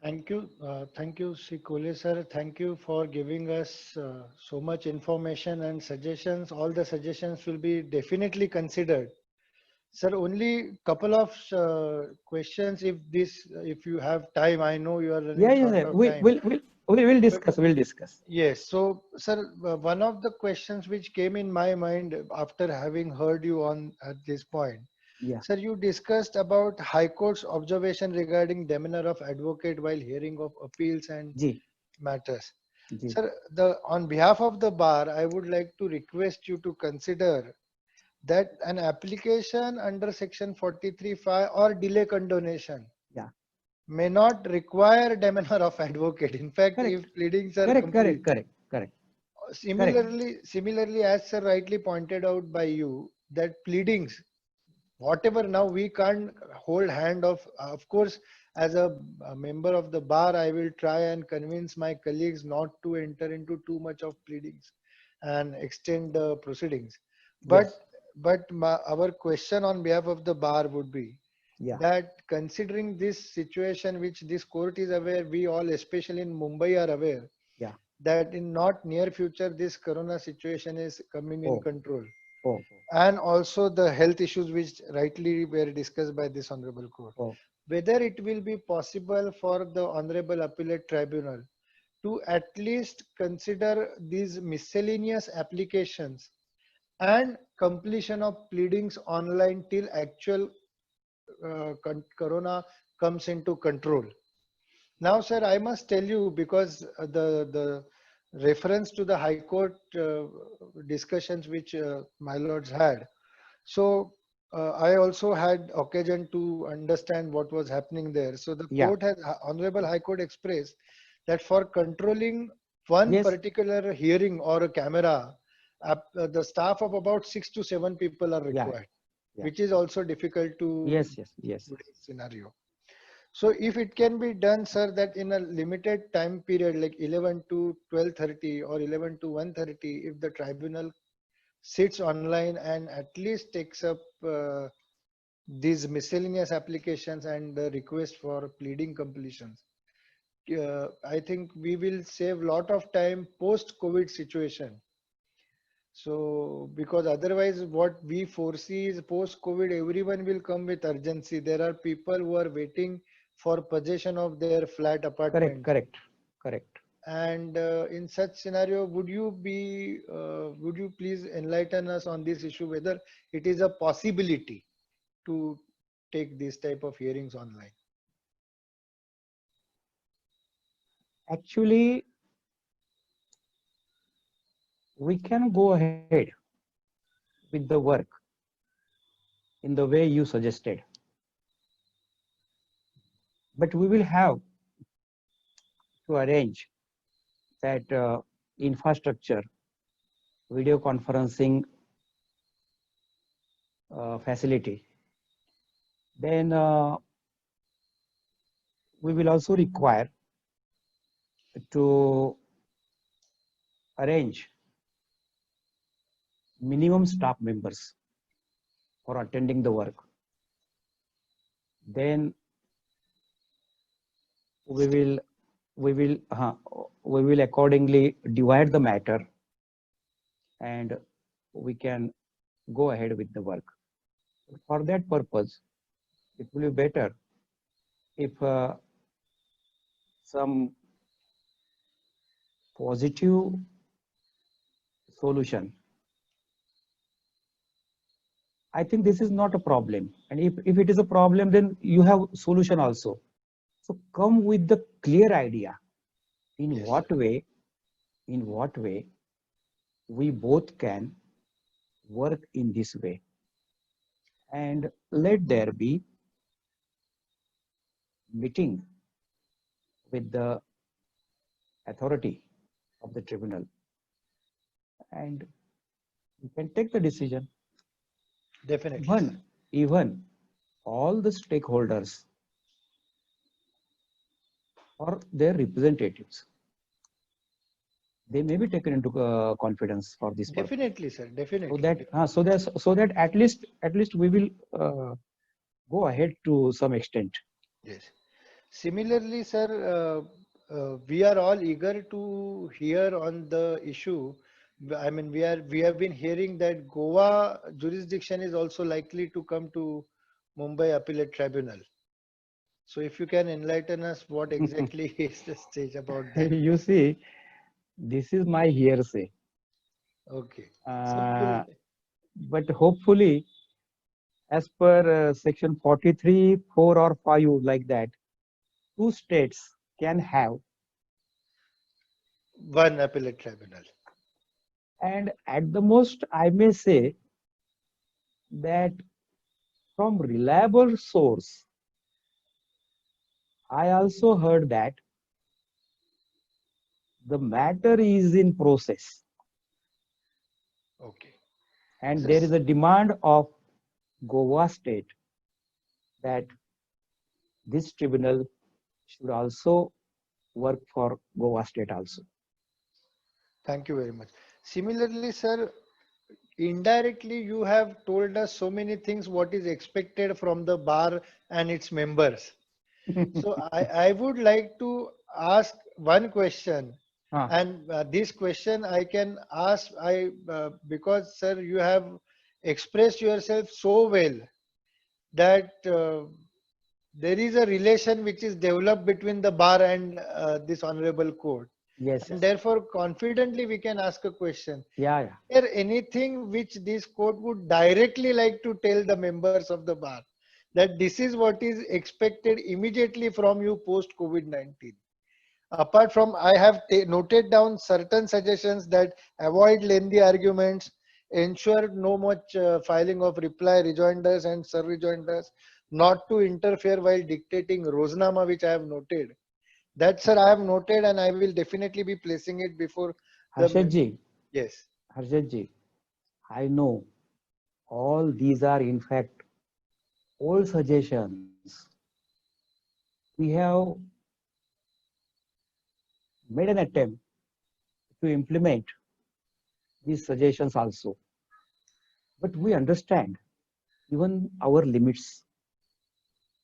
Thank you, Sri Kole sir. Thank you for giving us so much information and suggestions. All the suggestions will be definitely considered. Sir, only couple of questions. If you have time, I know you are running short Yeah. of time. We will discuss. We'll discuss. Yes. So, sir, one of the questions which came in my mind after having heard you on at this point. Yeah. Sir, you discussed about High Court's observation regarding demeanor of advocate while hearing of appeals and Ji. matters. Ji. Sir, on behalf of the bar, I would like to request you to consider that an application under section 43(5) or delay condonation Yeah. may not require demeanor of advocate. In fact, Correct. if pleadings are Correct. complete. Correct. Correct. Correct. Similarly, as sir rightly pointed out by you, that pleadings, whatever, now we can't hold hand of course, as a member of the bar, I will try and convince my colleagues not to enter into too much of pleadings and extend the proceedings. But Yes. our question on behalf of the bar would be Yeah. that considering this situation, which this court is aware, we all, especially in Mumbai, are aware Yeah. that in not near future this corona situation is coming in Oh. control, Oh. and also the health issues which rightly were discussed by this honorable court, Oh. whether it will be possible for the honorable appellate tribunal to at least consider these miscellaneous applications and completion of pleadings online till actual corona comes into control. Now, sir, I must tell you, because the reference to the High Court discussions which my lords had. So I also had occasion to understand what was happening there. So the Yeah. court has, Honorable High Court expressed that for controlling one Yes. particular hearing or a camera, the staff of about 6 to 7 people are Yeah. required, Yeah. which is also difficult to Yes. Yes. Yes. today's scenario. So if it can be done, sir, that in a limited time period, like 11 to 12:30 or 11 to 1:30, if the tribunal sits online and at least takes up these miscellaneous applications and the request for pleading completions, I think we will save lot of time post-COVID situation. So, because otherwise what we foresee is post-COVID, everyone will come with urgency. There are people who are waiting for possession of their flat Correct. apartments. Correct. Correct. And in such scenario, would you please enlighten us on this issue, whether it is a possibility to take this type of hearings online? Actually, we can go ahead with the work in the way you suggested, but we will have to arrange that infrastructure, video conferencing facility. Then we will also require to arrange minimum staff members for attending the work. Then we will accordingly divide the matter, and we can go ahead with the work. For that purpose, it will be better if some positive solution. I think this is not a problem, and if it is a problem, then you have solution also. So come with the clear idea in Yes, what way we both can work in this way, and let there be meeting with the authority of the tribunal, and you can take the decision. definitely, sir. Even all the stakeholders or their representatives, they may be taken into confidence for this work, Definitely, sir. so Definitely. that at least we will go ahead to some extent. Yes. Similarly, sir, we are all eager to hear on the issue. I mean, we have been hearing that Goa jurisdiction is also likely to come to Mumbai Appellate Tribunal. So, if you can enlighten us, what exactly is the stage about that? You see, this is my hearsay, Okay. So, but hopefully, as per section 43, 4 or 5, like that, two states can have One appellate tribunal. And at the most, I may say that from reliable source, I also heard that the matter is in process Okay. and So, there is a demand of Goa state that this tribunal should also work for Goa state also. thank you very much. Similarly, sir, indirectly you have told us so many things what is expected from the bar and its members. So I would like to ask one question, Ah, and this question I can ask because sir you have expressed yourself so well that there is a relation which is developed between the bar and this honorable court, yes, and yes. therefore confidently we can ask a question. Yeah, yeah. Is there anything which this court would directly like to tell the members of the bar that this is what is expected immediately from you post COVID-19? Apart from, I have noted down certain suggestions that avoid lengthy arguments, ensure no much filing of reply rejoinders and sub rejoinders, not to interfere while dictating Roznama, which I have noted. That, sir, I have noted and I will definitely be placing it before the. Harshadji, Yes. Harshadji, I know all these are in fact old suggestions. We have made an attempt to implement these suggestions also. But we understand even our limits,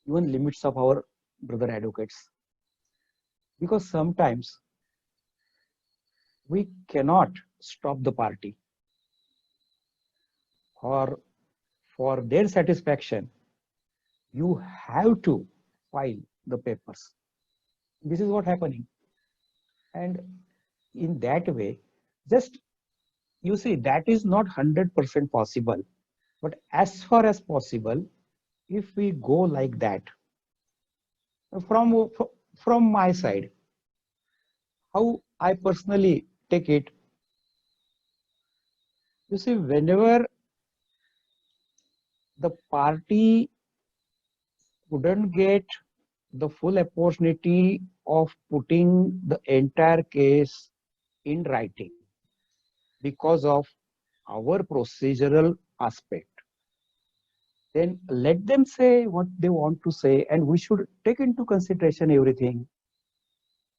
even limits of our brother advocates. Because sometimes we cannot stop the party or for their satisfaction, you have to file the papers. This is what happening. And in that way, just you see, that is not 100% possible. But as far as possible, if we go like that, from, from my side, how I personally take it, you see, whenever the party couldn't get the full opportunity of putting the entire case in writing because of our procedural aspect, then let them say what they want to say and we should take into consideration everything.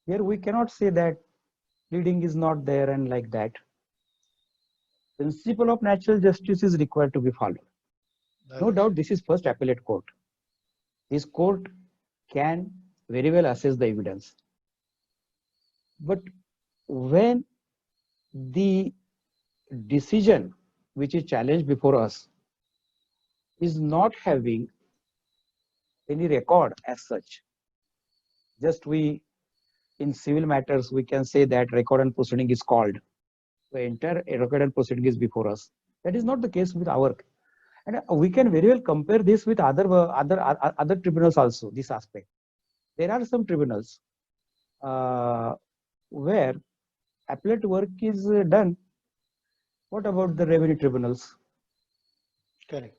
Here we cannot say that pleading is not there and like that. Principle of natural justice is required to be followed. No doubt this is first appellate court. This court can very well assess the evidence. But when the decision which is challenged before us is not having any record as such, just we in civil matters we can say that record and proceeding is called. The entire record and proceeding is before us. That is not the case with our, and we can very well compare this with other tribunals also. This aspect, there are some tribunals where appellate work is done. What about the revenue tribunals? Correct.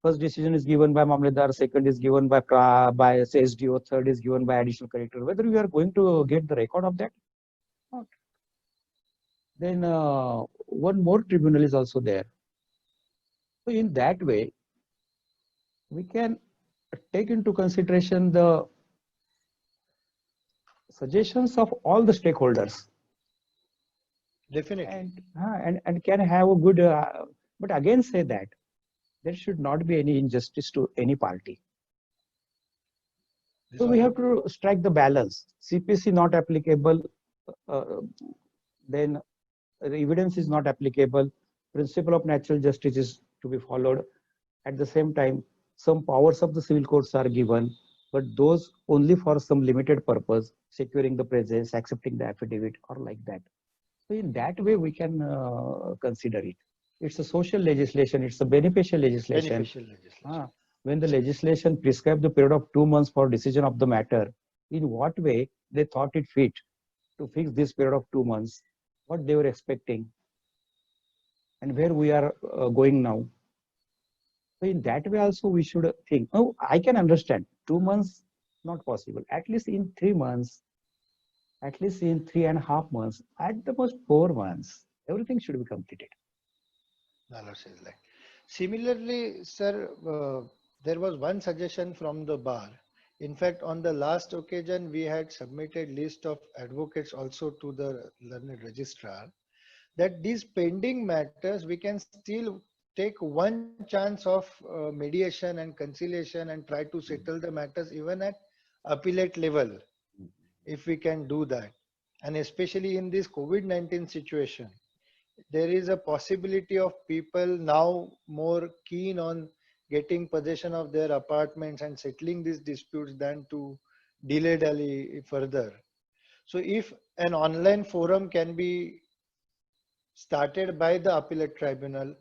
First decision is given by Mamledar, second is given by SDO, third is given by additional collector. Whether we are going to get the record of that? Not. Then one more tribunal is also there. So in that way, we can take into consideration the suggestions of all the stakeholders. Definitely. And can have a good, but again say that there should not be any injustice to any party. So we have to strike the balance. CPC not applicable, then the evidence is not applicable. Principle of natural justice is to be followed. At the same time, some powers of the civil courts are given, but those only for some limited purpose, securing the presence, accepting the affidavit, or like that. So in that way, we can consider it. It's a social legislation. It's a beneficial legislation. Beneficial legislation. When the legislation prescribed the period of 2 months for decision of the matter, in what way they thought it fit to fix this period of 2 months, what they were expecting, and where we are going now. So in that way also we should think, oh, I can understand 2 months, not possible. At least in 3 months, at least in 3.5 months, at the most 4 months, everything should be completed. Nala says like. Similarly, sir, there was one suggestion from the bar. In fact, on the last occasion, we had submitted list of advocates also to the learned registrar, that these pending matters we can still take one chance of mediation and conciliation and try to settle the matters even at appellate level, if we can do that. And especially in this COVID-19 situation, there is a possibility of people now more keen on getting possession of their apartments and settling these disputes than to dilly-dally further. So if an online forum can be started by the appellate tribunal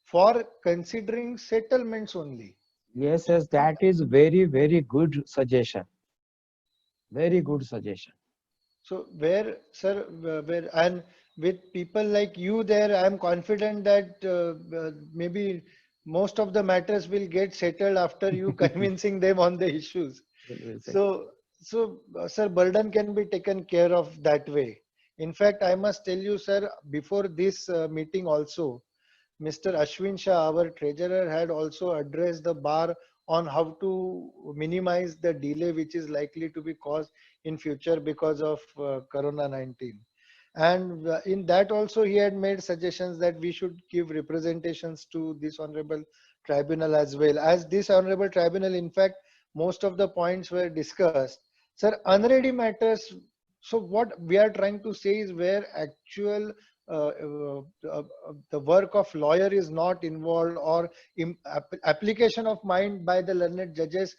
for considering settlements only. Yes, yes, that is very, very good suggestion. Very good suggestion. So where, sir, where and with people like you there, I am confident that maybe most of the matters will get settled after you convincing them on the issues. We'll say. So, sir, burden can be taken care of that way. In fact, I must tell you, sir, before this meeting also, Mr. Ashwin Shah, our treasurer, had also addressed the bar on how to minimize the delay which is likely to be caused in future because of Corona 19. And in that also he had made suggestions that we should give representations to this honorable tribunal as well. As this honorable tribunal, in fact, most of the points were discussed. Sir, unready matters. So what we are trying to say is where actual the work of lawyer is not involved, or application of mind by the learned judges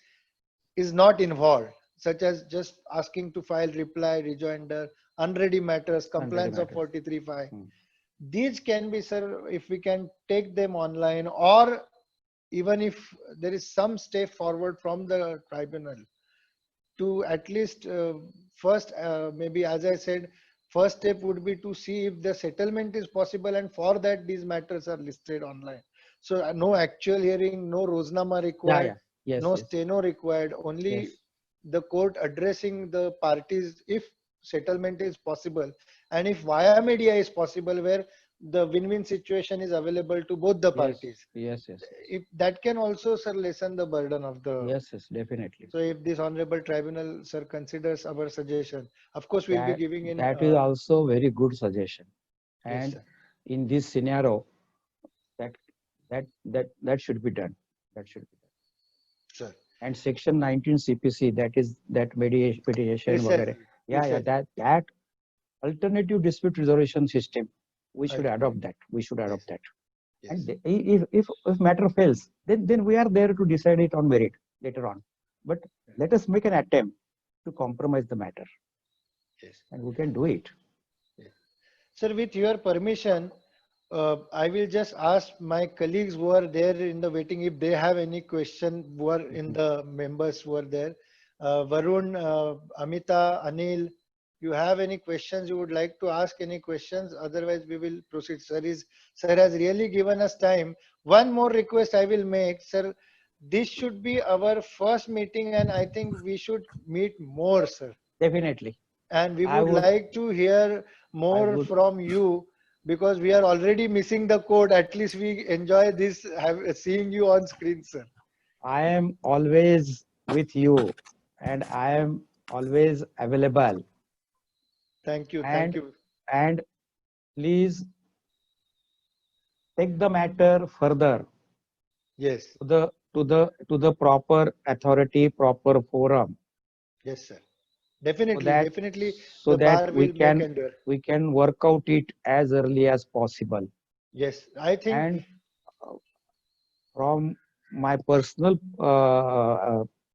is not involved, such as just asking to file reply, rejoinder, unready matters, Unready compliance of matters. 43.5. Hmm. These can be, sir, if we can take them online, or even if there is some step forward from the tribunal to at least first, maybe as I said, first step would be to see if the settlement is possible, and for that these matters are listed online. So no actual hearing, no Roznama Yeah, required, yeah. Yes, no yes, steno required, only yes. the court addressing the parties if settlement is possible, and if via media is possible, where the win-win situation is available to both the Yes, parties. yes, yes, If that can also, sir, lessen the burden of the. yes, yes, definitely. So if this honorable tribunal, sir, considers our suggestion, of course we'll be That giving in. that is also very good suggestion. Yes, And sir. in this scenario, that that should be done. That should be done. Sir. And section 19 CPC, that is that mediation वगैरह. Precisely. Yeah, yeah, Precisely. that alternative dispute resolution system, we should Ultimate. adopt that. We should Yes. adopt that. Yes. And if matter fails, then we are there to decide it on merit later on. But let us make an attempt to compromise the matter, Yes. and we can do it. Sir, with your permission, I will just ask my colleagues who are there in the waiting if they have any question, who are in the members who are there. Varun, Amita, Anil, you have any questions you would like to ask, any questions? Otherwise, we will proceed. Sir has really given us time. One more request I will make, sir. This should be our first meeting, and I think we should meet more, sir. Definitely, And we I would would, like to hear I more would, from you, because we are already missing the code. At least we enjoy this, seeing you on screen, sir. I am always with you, and I am always available. Thank you. Thank And you. and please take the matter further Yes. to the proper authority, proper forum, Yes, sir. so Definitely. that Definitely. so The that bar will make endure. we can work out it as early as possible. Yes. I think, And uh, from my personal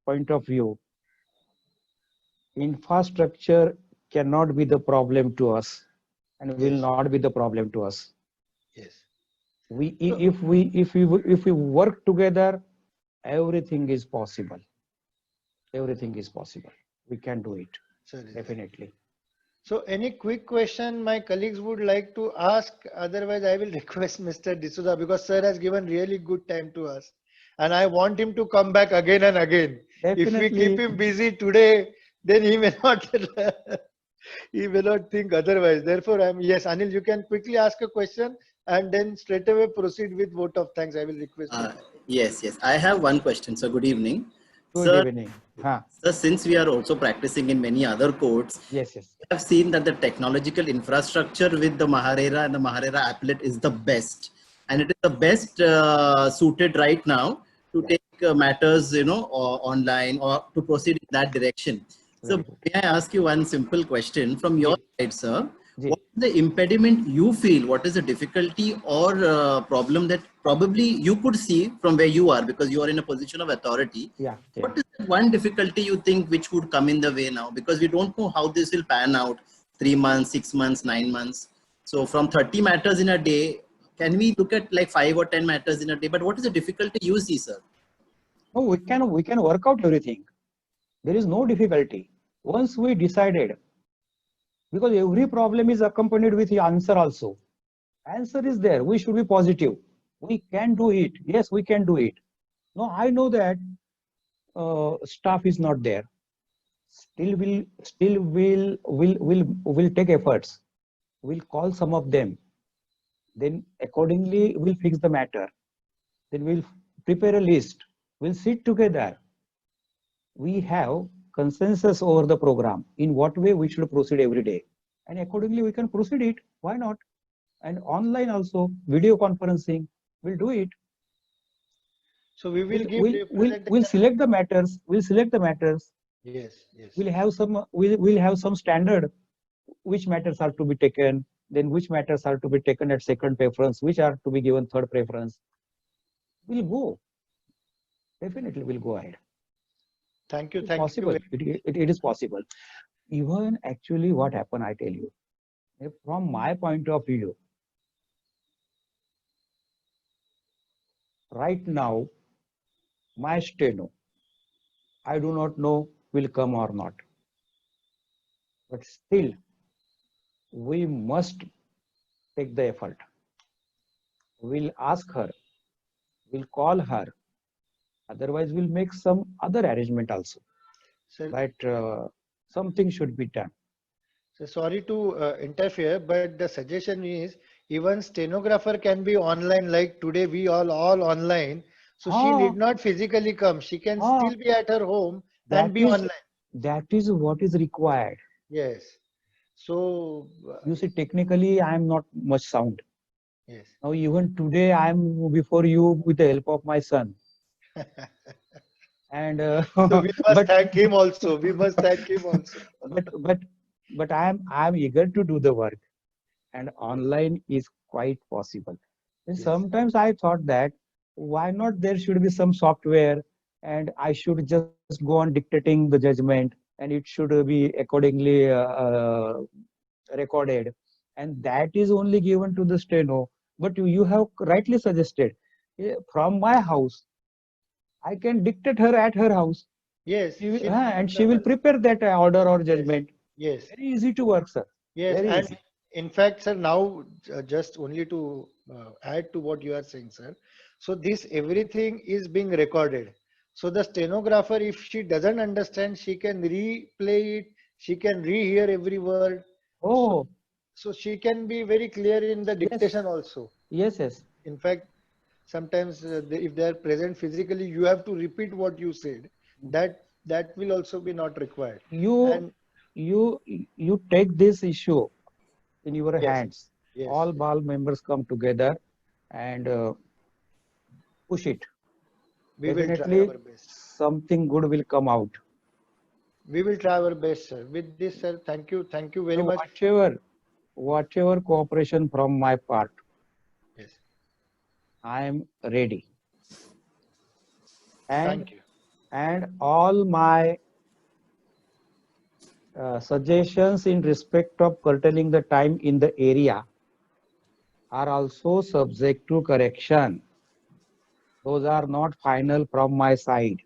point of view, infrastructure cannot be the problem to us, and will yes. not be the problem to us. Yes. We So, if we work together, everything is possible. Everything is possible. We can do it, sir, is like, definitely. So any quick question my colleagues would like to ask? Otherwise, I will request Mr. D'Souza because sir has given really good time to us. And I want him to come back again and again. If we keep Definitely. him busy today, then he may not he may not think otherwise. Therefore, yes, Anil, you can quickly ask a question and then straight away proceed with vote of thanks. I will request you. Uh, yes. I have one question. So, good evening. Good Sir, evening. Huh. sir, since we are also practicing in many other courts, Yes, yes. I have seen that the technological infrastructure with the Maharera and the Maharera applet is the best. And it is the best suited right now to take matters, online or to proceed in that direction. So, Very good. may I ask you one simple question from your side, sir? Ji. What is the impediment you feel? What is the difficulty or problem that probably you could see from where you are because you are in a position of authority? Yeah. Yeah. What is that one difficulty you think which would come in the way now? Because we don't know how this will pan out 3 months, 6 months, 9 months. So from 30 matters in a day, can we look at like 5 or 10 matters in a day? But what is the difficulty you see, sir? No, we can work out everything. There is no difficulty. Once we decided, because every problem is accompanied with the answer also. Answer is there. We should be positive. We can do it. Yes, we can do it. No, I know that staff is not there. Still will take efforts. We'll call some of them. Then accordingly we'll fix the matter. Then we'll prepare a list. We'll sit together. We have consensus over the program in what way we should proceed every day, and accordingly we can proceed it. Why not? And online also, video conferencing, we'll do it. So we will give We'll select the matters. We'll select the matters. Yes, yes. We'll have some standard which matters are to be taken, then which matters are to be taken at second preference, which are to be given third preference. We'll go. Definitely we'll go ahead. Thank you. It's Thank possible. you. It is possible. Even actually what happened, I tell you, from my point of view, right now, my steno, I do not know will come or not. But still, we must take the effort. We'll ask her, we'll call her. Otherwise, we'll make some other arrangement also. Sir, But something should be done. so sorry to interfere, but the suggestion is even stenographer can be online. Like today, we all online. So she need not physically come. She can still be at her home and be online. That is what is required. Yes. So You see, technically, I am not much sound. yes. Now, even today, I am before you with the help of my son. And So we must thank him also. We must thank him also. But I am eager to do the work, and online is quite possible. And Yes. sometimes I thought that why not there should be some software, and I should just go on dictating the judgment, and it should be accordingly recorded, and that is only given to the steno. But you have rightly suggested, from my house, I can dictate her at her house. Yes. And she will prepare that order or judgment. Yes. Very easy to work, sir. Yes. Very And easy. in fact, sir, now just only to add to what you are saying, sir. So this everything is being recorded. So the stenographer, if she doesn't understand, she can replay it. She can rehear every word. Oh, So she can be very clear in the dictation also. yes, yes. In fact, sometimes if they are present physically, you have to repeat what you said. That will also be not required. And You take this issue in your yes, hands. yes, All BAL members come together and push it. we will try Definitely our best. something good will come out. We will try our best, sir. With this, sir, thank you very So much. whatever cooperation from my part, Yes, I am ready. thank you. And all my suggestions in respect of curtailing the time in the area are also subject to correction. Those are not final from my side,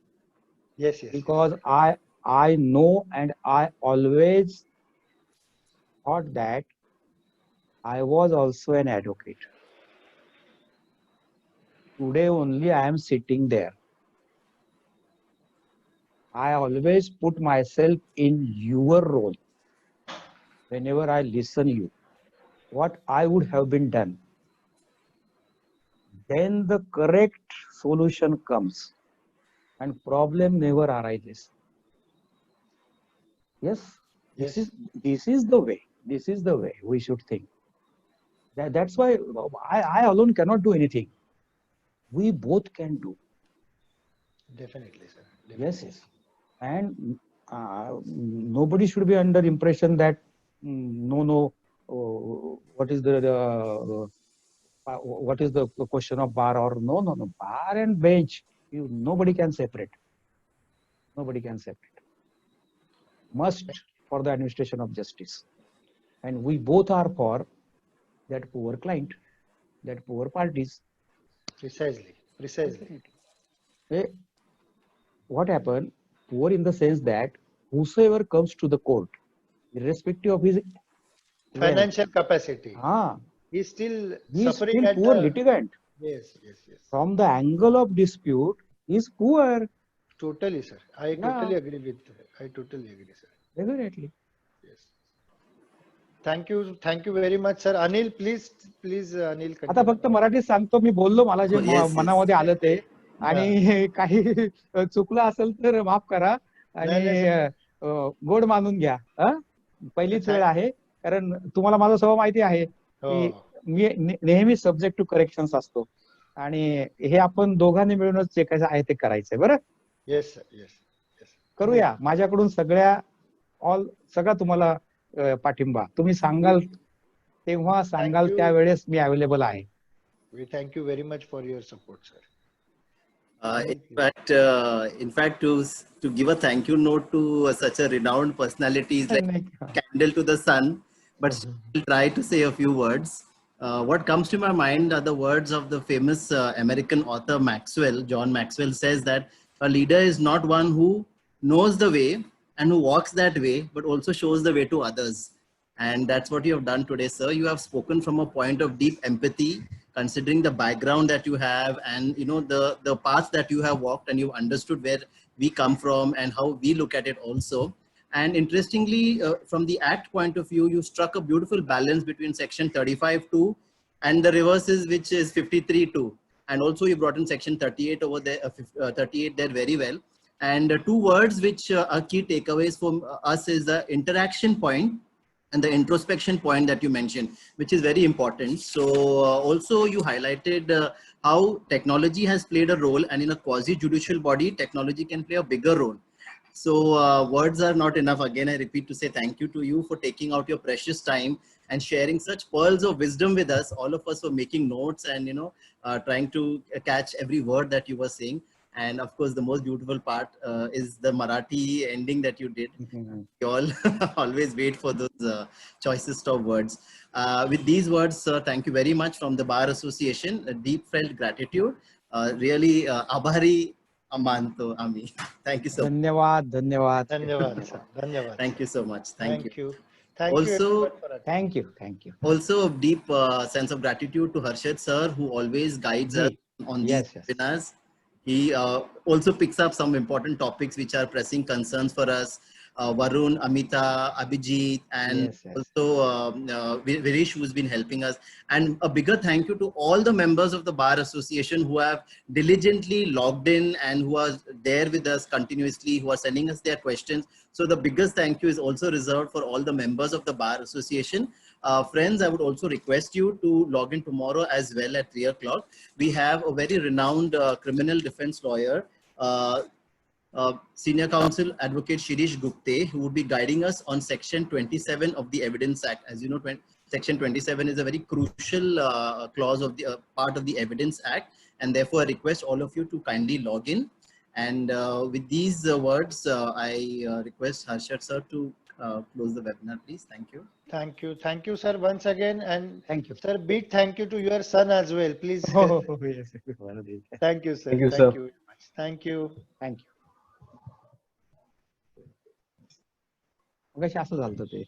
Yes, yes, because I know and I always thought that I was also an advocate. Today only I am sitting there. I always put myself in your role whenever I listen you. What I would have been done. Then the correct solution comes and problem never arises. Yes, Yes. this is the way. This is the way we should think. That's why I alone cannot do anything. We both can do. Definitely, sir. Yes, Definitely. yes. And nobody should be under impression that no, what is the question of bar, or no, bar and bench, nobody can separate. Nobody can separate. Must for the administration of justice. And we both are for that poor client, that poor parties. Precisely. Precisely. Definitely. What happened? Poor in the sense that whosoever comes to the court, irrespective of his wealth, Financial capacity. ah, He's still he is suffering still at poor the. litigant. Yes, yes, yes. From the angle of dispute, he is poor. Totally, sir. I Yeah, totally agree with. I totally agree, sir. definitely. Yes. Thank you very much, sir. Anil, please, Anil, आता continue. फक्त मराठीत सांगतो, मी बोललो, मला जे Oh, yes, yes. मनामध्ये आलं ते, Yeah. आणि काही चुकलं असेल तर माफ करा, आणि नाही, sir. गोड मानून घ्या. पहिलीच वेळ आहे, कारण तुम्हाला माझा स्वभाव माहिती आहे की हो. मी नेहमी सब्जेक्ट टू करेक्शन्स असतो, आणि हे आपण दोघांनी मिळूनच जे काय आहे ते करायचंय. बरं, येस सर. येस. करूया. माझ्याकडून सगळा तुम्हाला पाठिंबा. तुम्ही सांगाल तेव्हा सांगाल त्यावेळेस मी अवेलेबल आहे. We thank you very much for your support, sir. In fact, to give a thank you note to such a renowned personality is like candle to the sun. But still I'll try to say a few words. What comes to my mind are the words of the famous American author Maxwell. John Maxwell says that a leader is not one who knows the way and who walks that way, but also shows the way to others. And that's what you have done today, sir. You have spoken from a point of deep empathy, considering the background that you have, and the path that you have walked, and you've understood where we come from and how we look at it also. And interestingly, from the Act point of view, you struck a beautiful balance between section 35(2) and the reverses, which is 53(2). And also you brought in section 38 over there, 38 there very well. And two words which are key takeaways for us is the interaction point and the introspection point that you mentioned, which is very important. So also you highlighted how technology has played a role, and in a quasi-judicial body, technology can play a bigger role. So words are not enough. Again, I repeat to say thank you to you for taking out your precious time and sharing such pearls of wisdom with us. All of us were making notes and trying to catch every word that you were saying. And of course, the most beautiful part is the Marathi ending that you did. We all always wait for those choicest of words. With these words, sir, thank you very much from the Bar Association. A deep felt gratitude. Really, abhari amanto ami. Thank you so much. धन्यवाद. Dhanyavad, sir. Dhanyavad. Thank you so much. Thank you. Thank you. Also, everyone for attending. Thank you. also a deep sense of gratitude to Harshad sir, who always guides us on these webinars. He also picks up some important topics which are pressing concerns for us. Varun, Amita, Abhijit, and also Virish, who's been helping us. And a bigger thank you to all the members of the Bar Association who have diligently logged in and who are there with us continuously, who are sending us their questions. So the biggest thank you is also reserved for all the members of the Bar Association. Friends, I would also request you to log in tomorrow as well at 3 o'clock. We have a very renowned criminal defense lawyer, Senior Counsel Advocate Shirish Gupte, who would be guiding us on Section 27 of the Evidence Act. As you know, Section 27 is a very crucial clause of the part of the Evidence Act, and therefore I request all of you to kindly log in. And with these words, I request Harshad sir to close the webinar, please. Thank you. Thank you, sir, once again. And Thank you. Sir, big thank you to your son as well, please. Thank you, sir. Thank you, sir. Thank you very much. Thank you. मगाशी असं झालं ते.